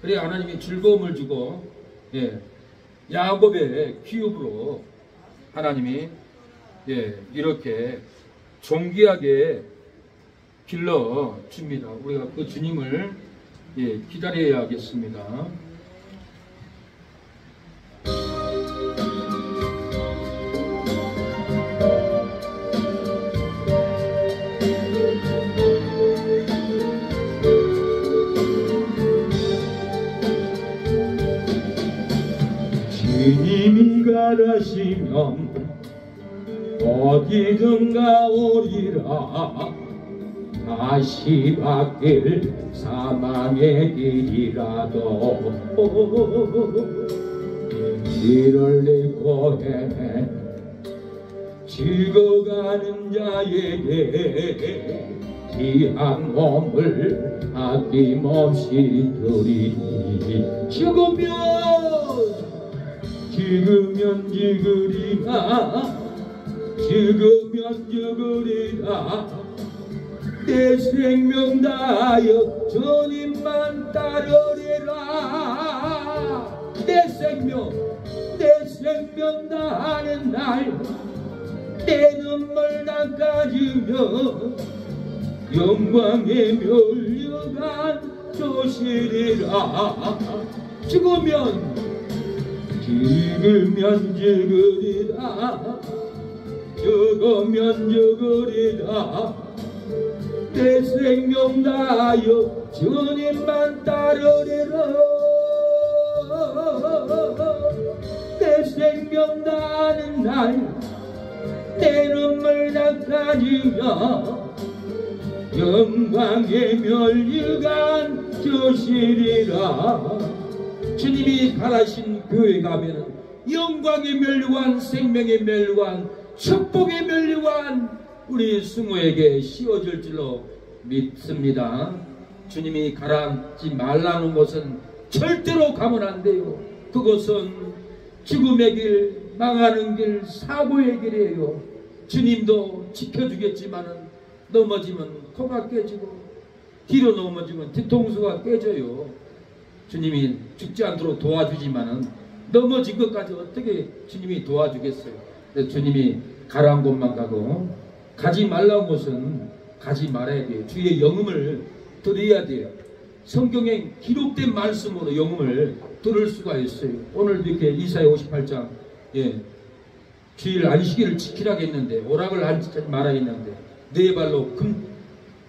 그래 하나님이 즐거움을 주고 야곱의 기업으로 하나님이 이렇게 존귀하게 길러 줍니다. 우리가 그 주님을 기다려야겠습니다. 주님이 가라시면 어디든가 오리라. 다시 바뀔 사망의 길이라도 길을 잃고 헤매 죽어가는 자에게 귀한 몸을 아낌없이 드리니 죽으면 지으면 지으리라 지으면 지으리라 내 생명 다하여 주님만 따르리라 내 생명 다하는 날 내 눈물 닦아주며 영광의 멸류관 조시리라 죽으면 죽으리라 죽으면 죽으리라 내 생명 다하여 주님만 따르리라 내 생명 다하는 날 내 눈물 닦아주며 영광의 멸류관 주시리라 주님이 바라신 교회 가면은 영광의 멸류관 생명의 멸류관 축복의 멸류관 우리 승우에게 씌워질 줄로 믿습니다. 주님이 가라앉지 말라는 곳은 절대로 가면 안 돼요. 그곳은 죽음의 길, 망하는 길, 사고의 길이에요. 주님도 지켜주겠지만은 넘어지면 코가 깨지고 뒤로 넘어지면 뒤통수가 깨져요. 주님이 죽지 않도록 도와주지만은 넘어진 것까지 어떻게 주님이 도와주겠어요. 그래서 주님이 가라한 곳만 가고 가지 말라는 곳은 가지 말아야 돼요. 주의 영음을 들어야 돼요. 성경에 기록된 말씀으로 영음을 들을 수가 있어요. 오늘 이렇게 이사야 58장 주일 안식일을 지키라고 했는데 오락을 하지 말아야 했는데 네 발로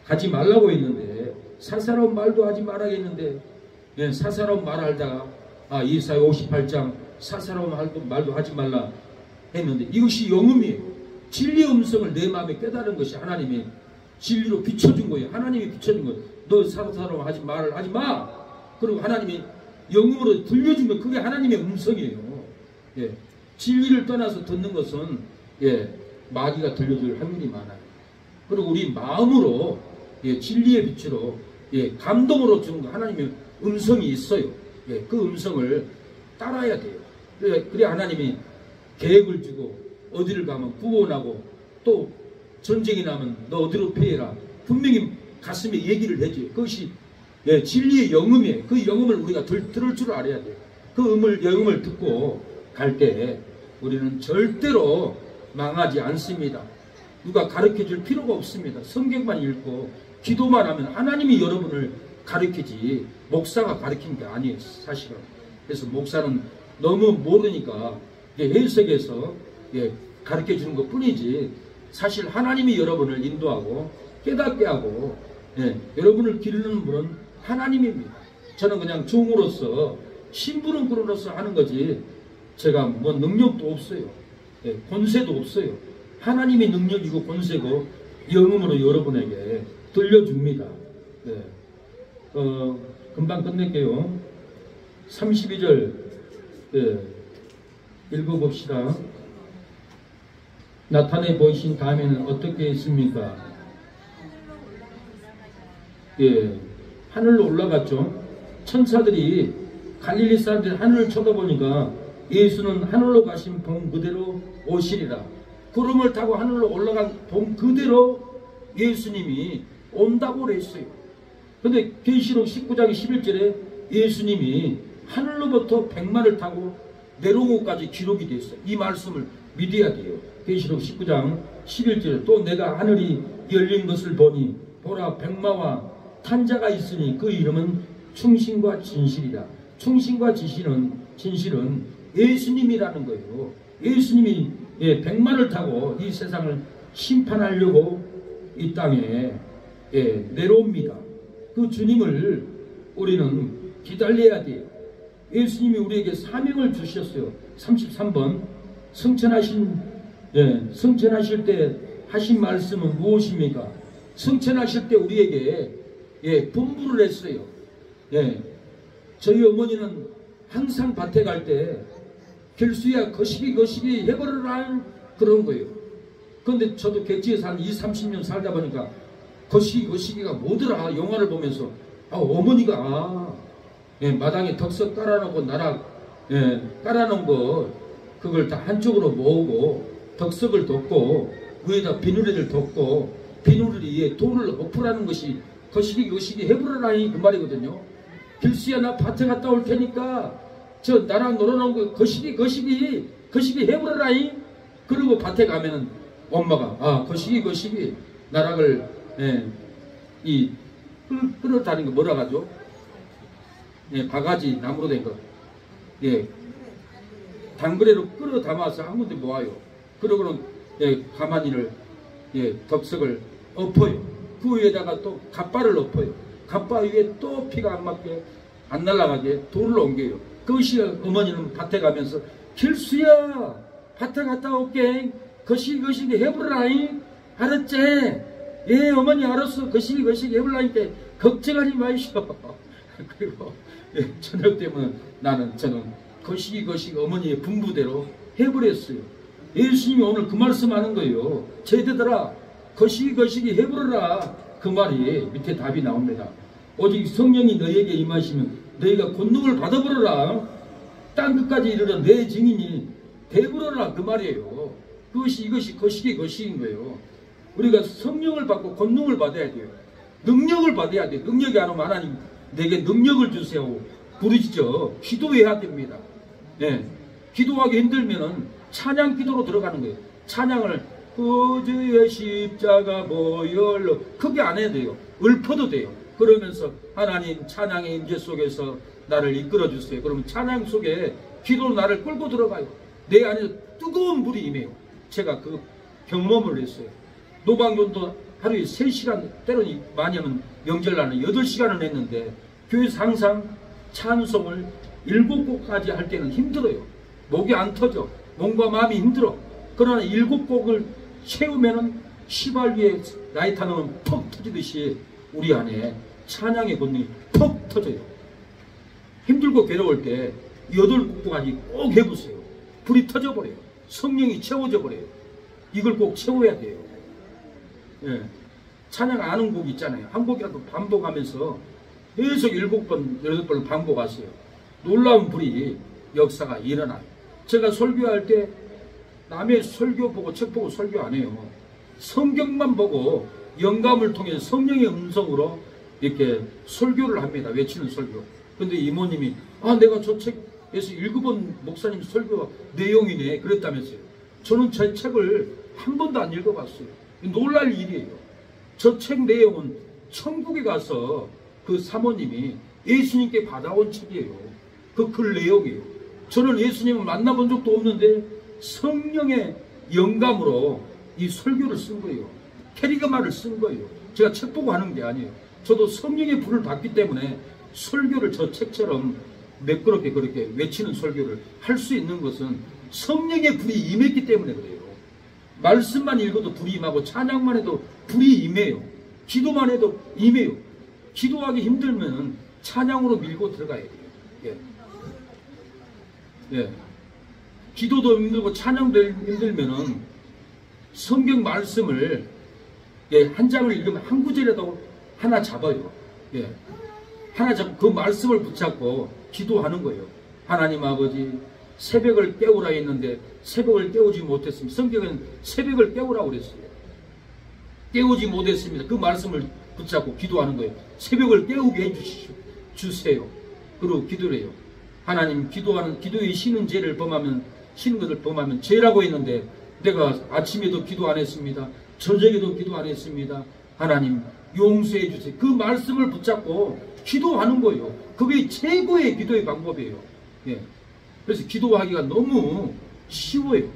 가지 말라고 했는데 사사로운 말도 하지 말아야 했는데 사사로운 말 하다가 이사야 58장 사사로운 말도 하지 말라 했는데 이것이 영음이에요. 진리의 음성을 내 마음에 깨달은 것이 하나님이 진리로 비춰준 거예요. 하나님이 비춰준 거예요. 너 사사로운 하지 말을 하지 마. 그리고 하나님이 영음으로 들려준 거 그게 하나님의 음성이에요. 진리를 떠나서 듣는 것은 마귀가 들려줄 확률이 많아요. 그리고 우리 마음으로 진리의 빛으로 감동으로 주는 거 하나님의 음성이 있어요. 그 음성을 따라야 돼요. 그래 하나님이 계획을 주고 어디를 가면 구원하고 또 전쟁이 나면 너 어디로 피해라 분명히 가슴에 얘기를 해줘요. 그것이 진리의 영음이에요. 그 영음을 우리가 들을 줄 알아야 돼요. 그 영음을 듣고 갈 때 우리는 절대로 망하지 않습니다. 누가 가르쳐줄 필요가 없습니다. 성경만 읽고 기도만 하면 하나님이 여러분을 가르치지 목사가 가르치는 게 아니에요. 사실은. 그래서 목사는 너무 모르니까 해석해서 가르쳐주는 것 뿐이지 사실 하나님이 여러분을 인도하고 깨닫게 하고 여러분을 기르는 분은 하나님입니다. 저는 그냥 종으로서 심부름꾼으로서 하는 거지 제가 뭐 능력도 없어요. 권세도 없어요. 하나님이 능력이고 권세고 영음으로 여러분에게 들려줍니다. 금방 끝낼게요. 32절 읽어봅시다. 나타내 보이신 다음에는 어떻게 했습니까? 하늘로 올라갔죠. 천사들이 갈릴리 사람들이 하늘을 쳐다보니까 예수는 하늘로 가신 봄 그대로 오시리라. 구름을 타고 하늘로 올라간 봄 그대로 예수님이 온다고 그랬어요. 근데 계시록 19장 11절에 예수님이 하늘로부터 백마를 타고 내려온 것까지 기록이 됐어요. 이 말씀을 믿어야 돼요. 계시록 19장 11절에 또 내가 하늘이 열린 것을 보니 보라 백마와 탄 자가 있으니 그 이름은 충신과 진실이다. 충신과 진실은 예수님이라는 거예요. 예수님이 백마를 타고 이 세상을 심판하려고 이 땅에 내려옵니다. 그 주님을 우리는 기다려야 돼요. 예수님이 우리에게 사명을 주셨어요. 33번 성천하실 때 하신 말씀은 무엇입니까? 성천하실 때 우리에게 분부를 했어요. 저희 어머니는 항상 밭에 갈 때 결수야 거시기 해버려라 그런 거예요. 그런데 저도 객지에서 한 20-30년 살다 보니까 거시기가 뭐더라 영화를 보면서 어머니가 마당에 덕석 깔아놓고 나락 깔아놓은 거 그걸 다 한쪽으로 모으고 덕석을 덮고 위에다 비누리를 덮고 비누리에 돌을 엎으라는 것이 거시기 해부라라니 그 말이거든요. 길수야 나 밭에 갔다 올 테니까 저 나랑 놀아놓은 거 거시기 해부라라니. 그리고 밭에 가면은 엄마가 아 거시기 나락을 이 끌어다니는 거 뭐라 하죠? 바가지 나무로 된 거. 당그레로 끌어 담아서 한 군데 모아요. 그러고는 가마니를 덕석을 엎어요. 그 위에다가 또 갓바를 엎어요. 갓바 위에 또 피가 안 맞게 안 날아가게 돌을 옮겨요. 그것이 어머니는 밭에 가면서 길수야 밭에 갔다 올게. 거시기 해보라잉. 알았지? 예 어머니 알았어. 거시기 해보라니까 걱정하지 마시오. 그리고 저녁 되면 저는 거시기 어머니의 분부대로 해버렸어요. 예수님이 오늘 그 말씀하는 거예요. 제대들아 거시기 해버려라. 그 말이 밑에 답이 나옵니다. 오직 성령이 너희에게 임하시면 너희가 권능을 받아버려라. 땅 끝까지 이르러 내 증인이 되버려라. 그 말이에요. 이것이 거시기인 거예요. 우리가 성령을 받고 권능을 받아야 돼요. 능력을 받아야 돼요. 능력이 안 오면 하나님 내게 능력을 주세요. 부르짖어 기도해야 됩니다. 기도하기 힘들면은 찬양 기도로 들어가는 거예요. 찬양을 그주의 십자가 보혈로 크게 안 해도 돼요. 읊어도 돼요. 그러면서 하나님 찬양의 임재 속에서 나를 이끌어 주세요. 그러면 찬양 속에 기도로 나를 끌고 들어가요. 내 안에서 뜨거운 불이 임해요. 제가 그 경험을 했어요. 노방전도 하루에 3시간 때로는 많이 하면 명절날은 8시간을 했는데 교회에서 항상 찬송을 7곡까지 할 때는 힘들어요. 목이 안 터져. 몸과 마음이 힘들어. 그러나 7곡을 채우면은 시발 위에 라이터 넣으면 퍽 터지듯이 우리 안에 찬양의 권능이 퍽 터져요. 힘들고 괴로울 때 8곡까지 꼭 해보세요. 불이 터져버려요. 성령이 채워져 버려요. 이걸 꼭 채워야 돼요. 찬양 아는 곡 있잖아요. 한 곡이라도 반복하면서 계속 7번, 8번을 반복하세요. 놀라운 불이 역사가 일어나요. 제가 설교할 때 남의 설교 보고 책 보고 설교 안 해요. 성경만 보고 영감을 통해서 성령의 음성으로 이렇게 설교를 합니다. 외치는 설교. 근데 이모님이 내가 저 책에서 읽어본 목사님 설교 내용이네 그랬다면서요. 저는 제 책을 한 번도 안 읽어봤어요. 놀랄 일이에요. 저 책 내용은 천국에 가서 그 사모님이 예수님께 받아온 책이에요. 그 글 내용이에요. 저는 예수님을 만나본 적도 없는데 성령의 영감으로 이 설교를 쓴 거예요. 캐리그마를 쓴 거예요. 제가 책 보고 하는 게 아니에요. 저도 성령의 불을 받기 때문에 설교를 저 책처럼 매끄럽게 그렇게 외치는 설교를 할 수 있는 것은 성령의 불이 임했기 때문에 그래요. 말씀만 읽어도 불이 임하고 찬양만 해도 불이 임해요. 기도만 해도 임해요. 기도하기 힘들면 찬양으로 밀고 들어가야 돼요. 기도도 힘들고 찬양도 힘들면은 성경 말씀을 한 장을 읽으면 한 구절이라도 하나 잡아요. 하나 잡고 그 말씀을 붙잡고 기도하는 거예요. 하나님 아버지 새벽을 깨우라 했는데 새벽을 깨우지 못했습니다. 성경은 새벽을 깨우라고 그랬어요. 깨우지 못했습니다. 그 말씀을 붙잡고 기도하는 거예요. 새벽을 깨우게 해주세요. 그리고 기도를 해요. 하나님 기도에 쉬는 죄를 범하면 쉬는 것을 범하면 죄라고 했는데 내가 아침에도 기도 안 했습니다. 저녁에도 기도 안 했습니다. 하나님 용서해 주세요. 그 말씀을 붙잡고 기도하는 거예요. 그게 최고의 기도의 방법이에요. 그래서 기도하기가 너무 쉬워요.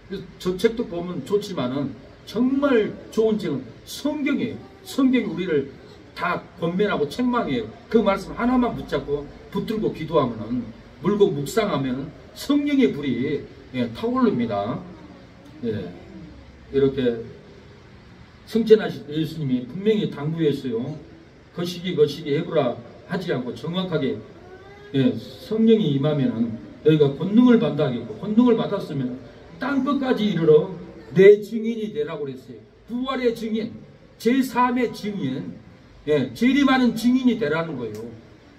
그래서 저 책도 보면 좋지만은 정말 좋은 책은 성경이에요. 성경이 우리를 다 권면하고 책망해요. 그 말씀 하나만 붙잡고 붙들고 기도하면은 물고 묵상하면은 성령의 불이 타오릅니다. 이렇게 승천하신 예수님이 분명히 당부했어요. 거시기 해보라 하지 않고 정확하게 성령이 임하면은 너희가 권능을 받아야겠고 권능을 받았으면 땅 끝까지 이르러 내 증인이 되라고 그랬어요. 부활의 증인, 제3의 증인, 제일 많은 증인이 되라는 거예요.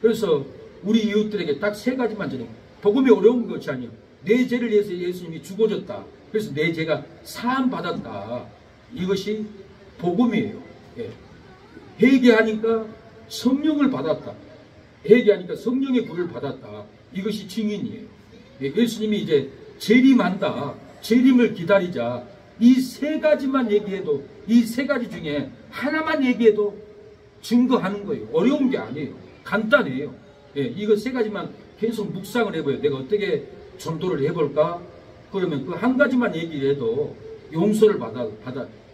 그래서 우리 이웃들에게 딱 3가지만 전해. 복음이 어려운 것이 아니에요. 내 죄를 위해서 예수님이 죽어졌다. 그래서 내 죄가 사함 받았다. 이것이 복음이에요. 예. 회개하니까 성령을 받았다. 회개하니까 성령의 불을 받았다. 이것이 증인이에요. 예. 예수님이 이제 재림한다. 재림을 기다리자. 이 세 가지만 얘기해도, 이 세 가지 중에 하나만 얘기해도 증거하는 거예요. 어려운 게 아니에요. 간단해요. 예. 이거 세 가지만 계속 묵상을 해봐요. 내가 어떻게 전도를 해볼까? 그러면 그 한 가지만 얘기를 해도 용서를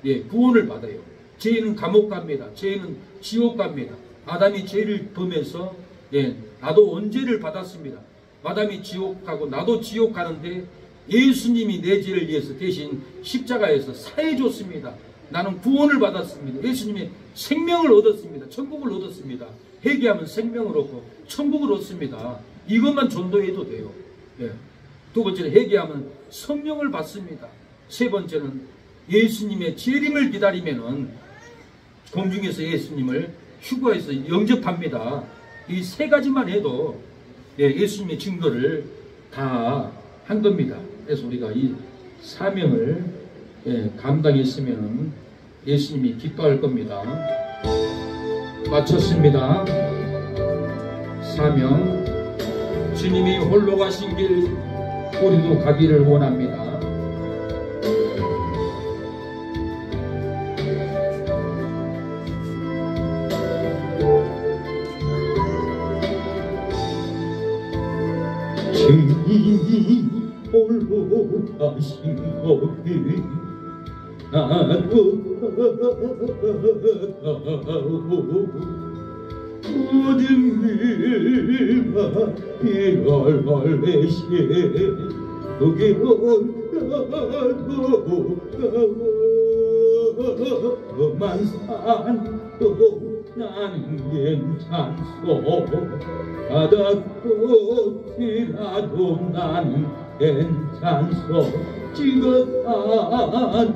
예, 구원을 받아요. 죄인은 감옥 갑니다. 죄인은 지옥 갑니다. 아담이 죄를 범해서, 예, 나도 원죄를 받았습니다. 아담이 지옥 가고 나도 지옥 가는데 예수님이 내 죄를 위해서 대신 십자가에서 사해줬습니다. 나는 구원을 받았습니다. 예수님이 생명을 얻었습니다. 천국을 얻었습니다. 회개하면 생명을 얻고 천국을 얻습니다. 이것만 전도해도 돼요. 예. 두 번째는 회개하면 성령을 받습니다. 세 번째는 예수님의 재림을 기다리면은 공중에서 예수님을 휴거해서 영접합니다. 이 세 가지만 해도, 예, 예수님의 증거를 다 한 겁니다. 그래서 우리가 이 사명을, 예, 감당했으면 예수님이 기뻐할 겁니다. 마쳤습니다. 사명. 주님이 홀로 가신 길 우리도 가기를 원합니다. 주님이 홀로 가신 거길 나도 가고 모든 일과 이걸 내시 거기로 나도 가고 만산도 나는 괜찮소 바닷꽃이라도 나는 괜찮소 찍어가는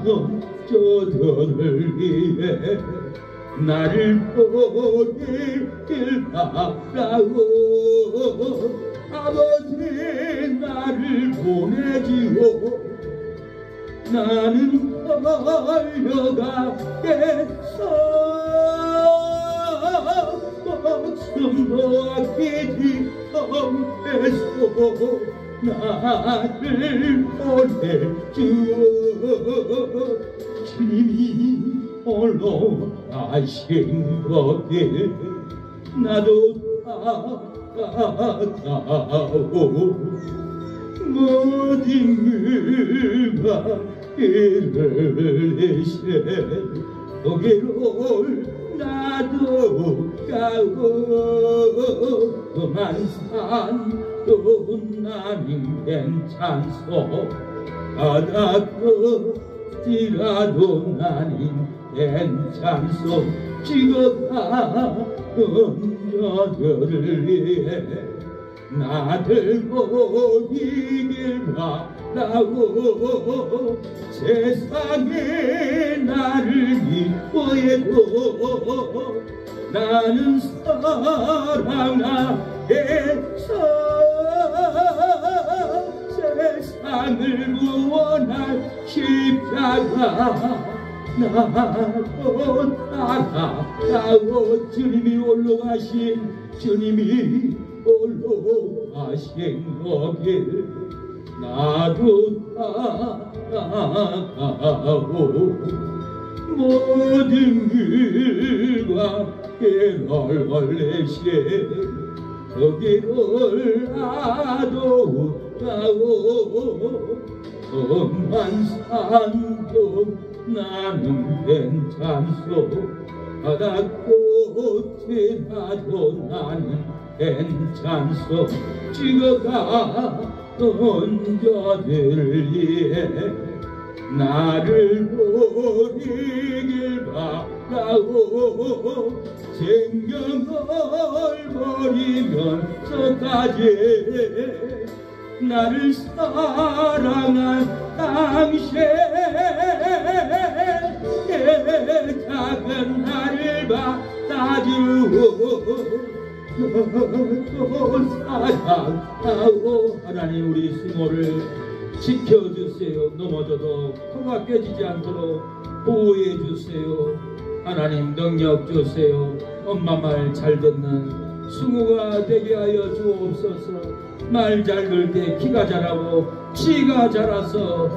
저들을 위해 나를 보내길 바라고 아버지 나를 보내지요 나는 달려가겠어 목숨도 아끼지 않겠소 나를 보내주어 주님이 홀로 가신 거길 나도 따라가고 모든 일과 일을 내세 거기로 나도 가고 만산도 나는 괜찮소 바닷꽃이라도 나는 괜찮소 찍어가는 여들을 위해 나를 보이길 바라고 세상에 나를 미워해도 나는 사랑하겠어 세상을 구원할 십자가 나도 따라가고 주님이 홀로 가신 주님이 홀로 가신 거길 나도 따라가고 모든 일과 깨널 내세 거기를 나도 가고 험한 산도 나는 괜찮소 바닷꽃이라도 나는 괜찮소 찍어가는 저들을 위해 나를 버리길 바라고 생명을 버리면서까지 나를 사랑한 당시에 작은 나를 받아주고 사랑하오. 하나님, 우리 승호를 지켜주세요. 넘어져도 코가 깨지지 않도록 보호해 주세요. 하나님, 능력 주세요. 엄마 말 잘 듣는 승호가 되게 하여 주옵소서. 말 잘 들을 때 키가 자라고 지가 자라서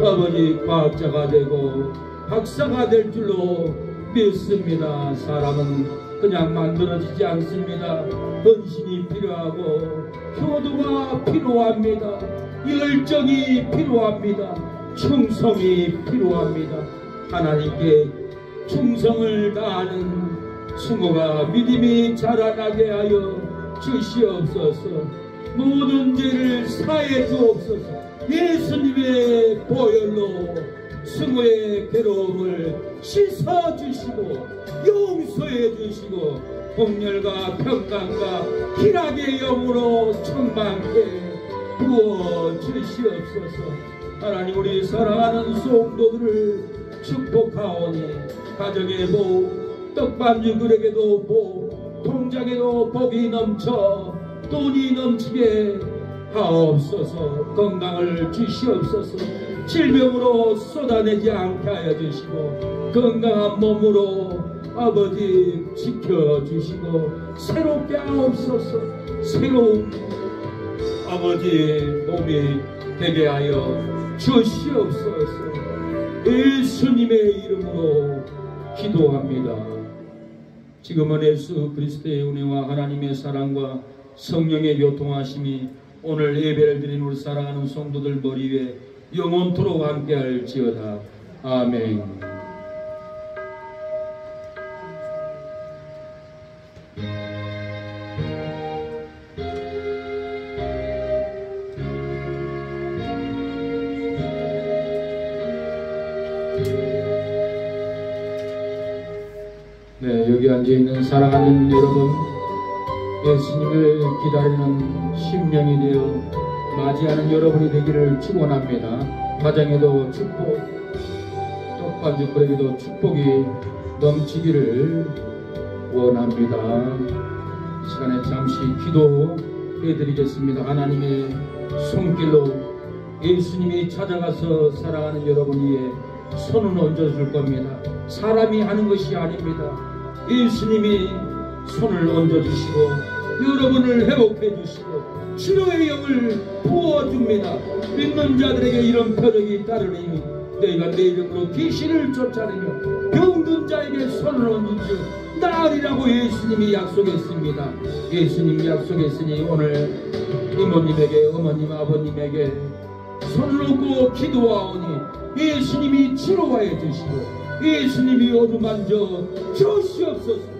아버지 과학자가 되고 박사가 될 줄로 믿습니다. 사람은 그냥 만들어지지 않습니다. 헌신이 필요하고 효도가 필요합니다. 열정이 필요합니다. 충성이 필요합니다. 하나님께 충성을 다하는 승호가 믿음이 자라나게 하여 주시옵소서. 모든 죄를 사해 주옵소서. 예수님의 보혈로 승호의 괴로움을 씻어주시고 용서해 주시고 공렬과 평강과 희락의 영으로 충만케 부어주시옵소서. 하나님, 우리 사랑하는 성도들을 축복하오니 가정의 복, 떡반죽 그릇에도 복, 통장에도 복이 넘쳐 돈이 넘치게 하옵소서. 건강을 주시옵소서. 질병으로 쏟아내지 않게 하여 주시고 건강한 몸으로 아버지 지켜주시고 새롭게 하옵소서. 새로운 아버지 몸이 되게 하여 주시옵소서. 예수님의 이름으로 기도합니다. 지금은 예수 그리스도의 은혜와 하나님의 사랑과 성령의 교통하심이 오늘 예배를 드린 우리 사랑하는 성도들 머리 위에 영원토록 함께할지어다. 아멘. 네, 여기 앉아있는 사랑하는 여러분, 예수님을 기다리는 심령이 되어 맞이하는 여러분이 되기를 축원합니다. 가정에도 축복, 떡반죽 그릇에도 축복이 넘치기를 원합니다. 이 시간에 잠시 기도해 드리겠습니다. 하나님의 손길로 예수님이 찾아가서 사랑하는 여러분 위에 손을 얹어줄 겁니다. 사람이 하는 것이 아닙니다. 예수님이 손을 얹어주시고 여러분을 회복해 주시고 치료의 영을 부어줍니다. 믿는 자들에게 이런 표적이 따르니 너희가 내 이름으로 귀신을 쫓아내며 병든 자에게 손을 얹은 즉 나으리라고 예수님이 약속했습니다. 예수님이 약속했으니 오늘 이모님에게 어머님 아버님에게 손을 얹고 기도하오니 예수님이 치료하여 주시고 예수님이 어루만져 주시옵소서.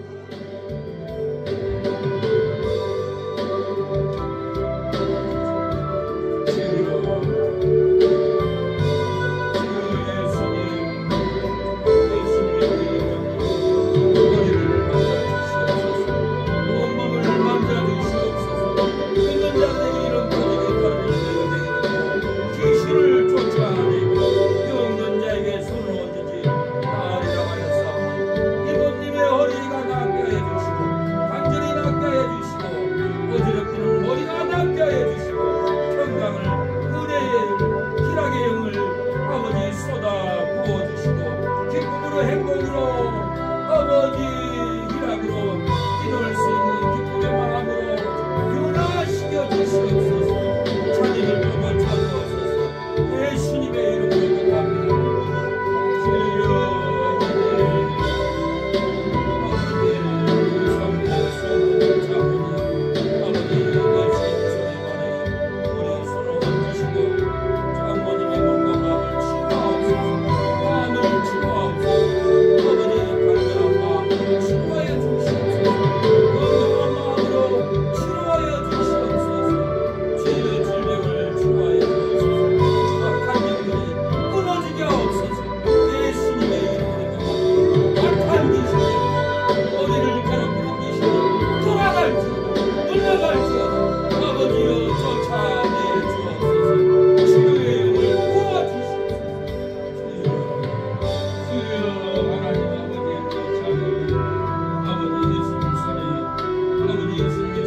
아버지 예수님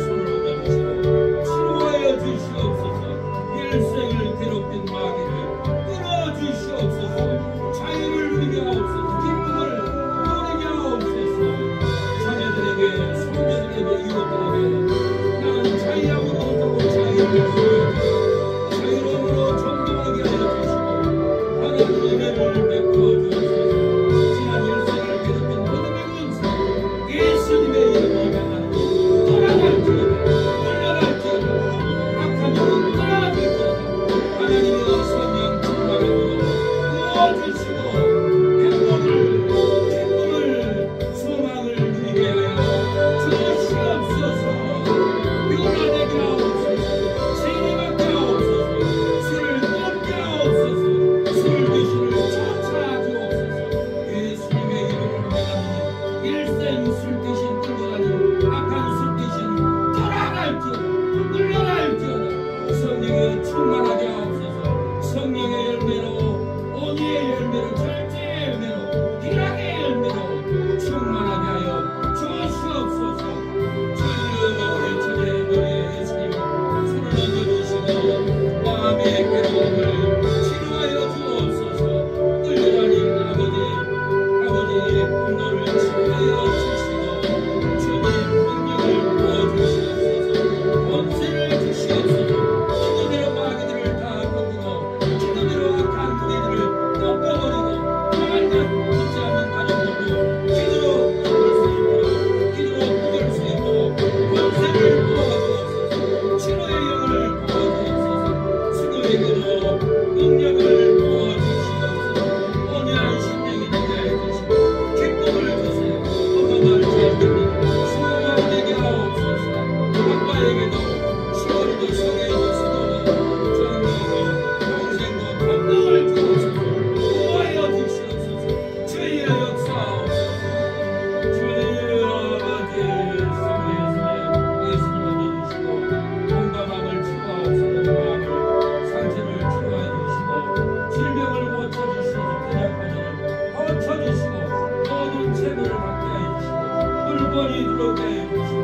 영원히 들어오게 해주시고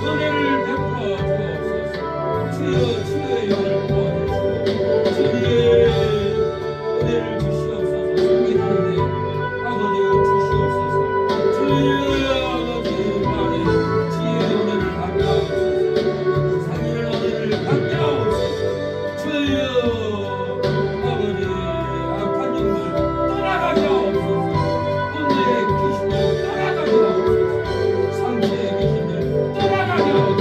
은혜를 베풀어 주옵소서. 주여 영을 부어주시고 주의 은혜를 주시옵소서. 성기하는데 아버지 주시옵소서. 주여 아버지 말에 지혜의 은혜를 받게 하옵소서. 상인의 은혜를 받게 하옵소서. 주여 아버지 악한 영들 떠나가게 하옵소서. 은혜의 귀신을 떠나가게 하옵소서. 상처의 귀신을 떠나가게 하옵소서.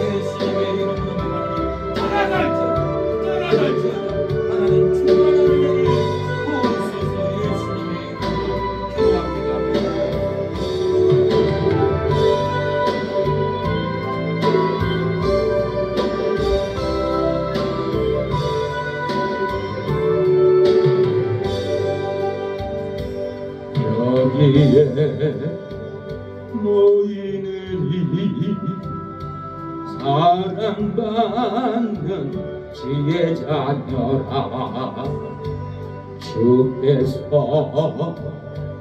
예수님의 이름으로 말하니 떠나갈지어다. 하나님 충만한 은혜를 부어주소서. 예수님의 이름으로 기도합니다. 여기에 모이는 이 사랑받는 지혜 자녀라 주께서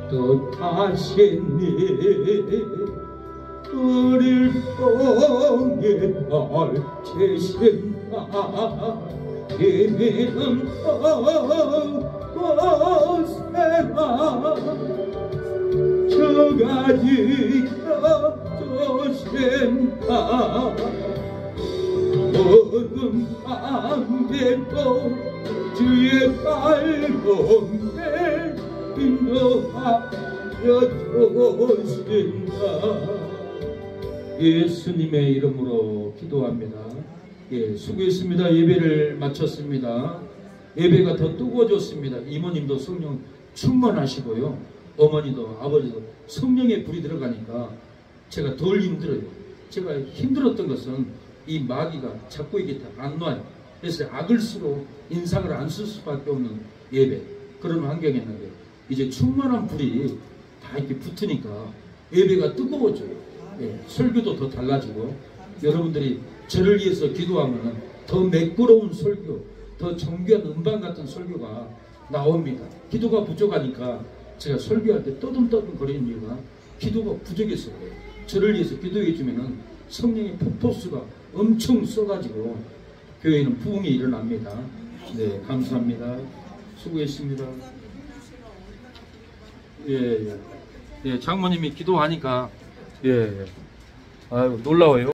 뜻하신 일 우릴 통해 펼치신다 이는 곳곳에나 저가 지켜주신다 어둠 밤에도 주의 발봉에 인도하여 주신다. 예수님의 이름으로 기도합니다. 예, 수고했습니다. 예배를 마쳤습니다. 예배가 더 뜨거워졌습니다. 이모님도 성령 충만하시고요. 어머니도 아버지도 성령의 불이 들어가니까 제가 덜 힘들어요. 제가 힘들었던 것은 이 마귀가 자꾸 이게 안 놔요. 그래서 악을 쓰고 인상을 안 쓸 수밖에 없는 예배 그런 환경이었는데 이제 충만한 불이 다 이렇게 붙으니까 예배가 뜨거워져요. 예, 설교도 더 달라지고 여러분들이 저를 위해서 기도하면 더 매끄러운 설교, 더 정교한 음반 같은 설교가 나옵니다. 기도가 부족하니까 제가 설교할 때 떠듬떠듬 거리는 이유가 기도가 부족해서 그래요. 저를 위해서 기도해 주면은 성령의 폭포수가 엄청 써가지고 교회는 부흥이 일어납니다. 네, 감사합니다. 수고했습니다. 예, 예. 예, 장모님이 기도하니까 예, 예. 아유 놀라워요.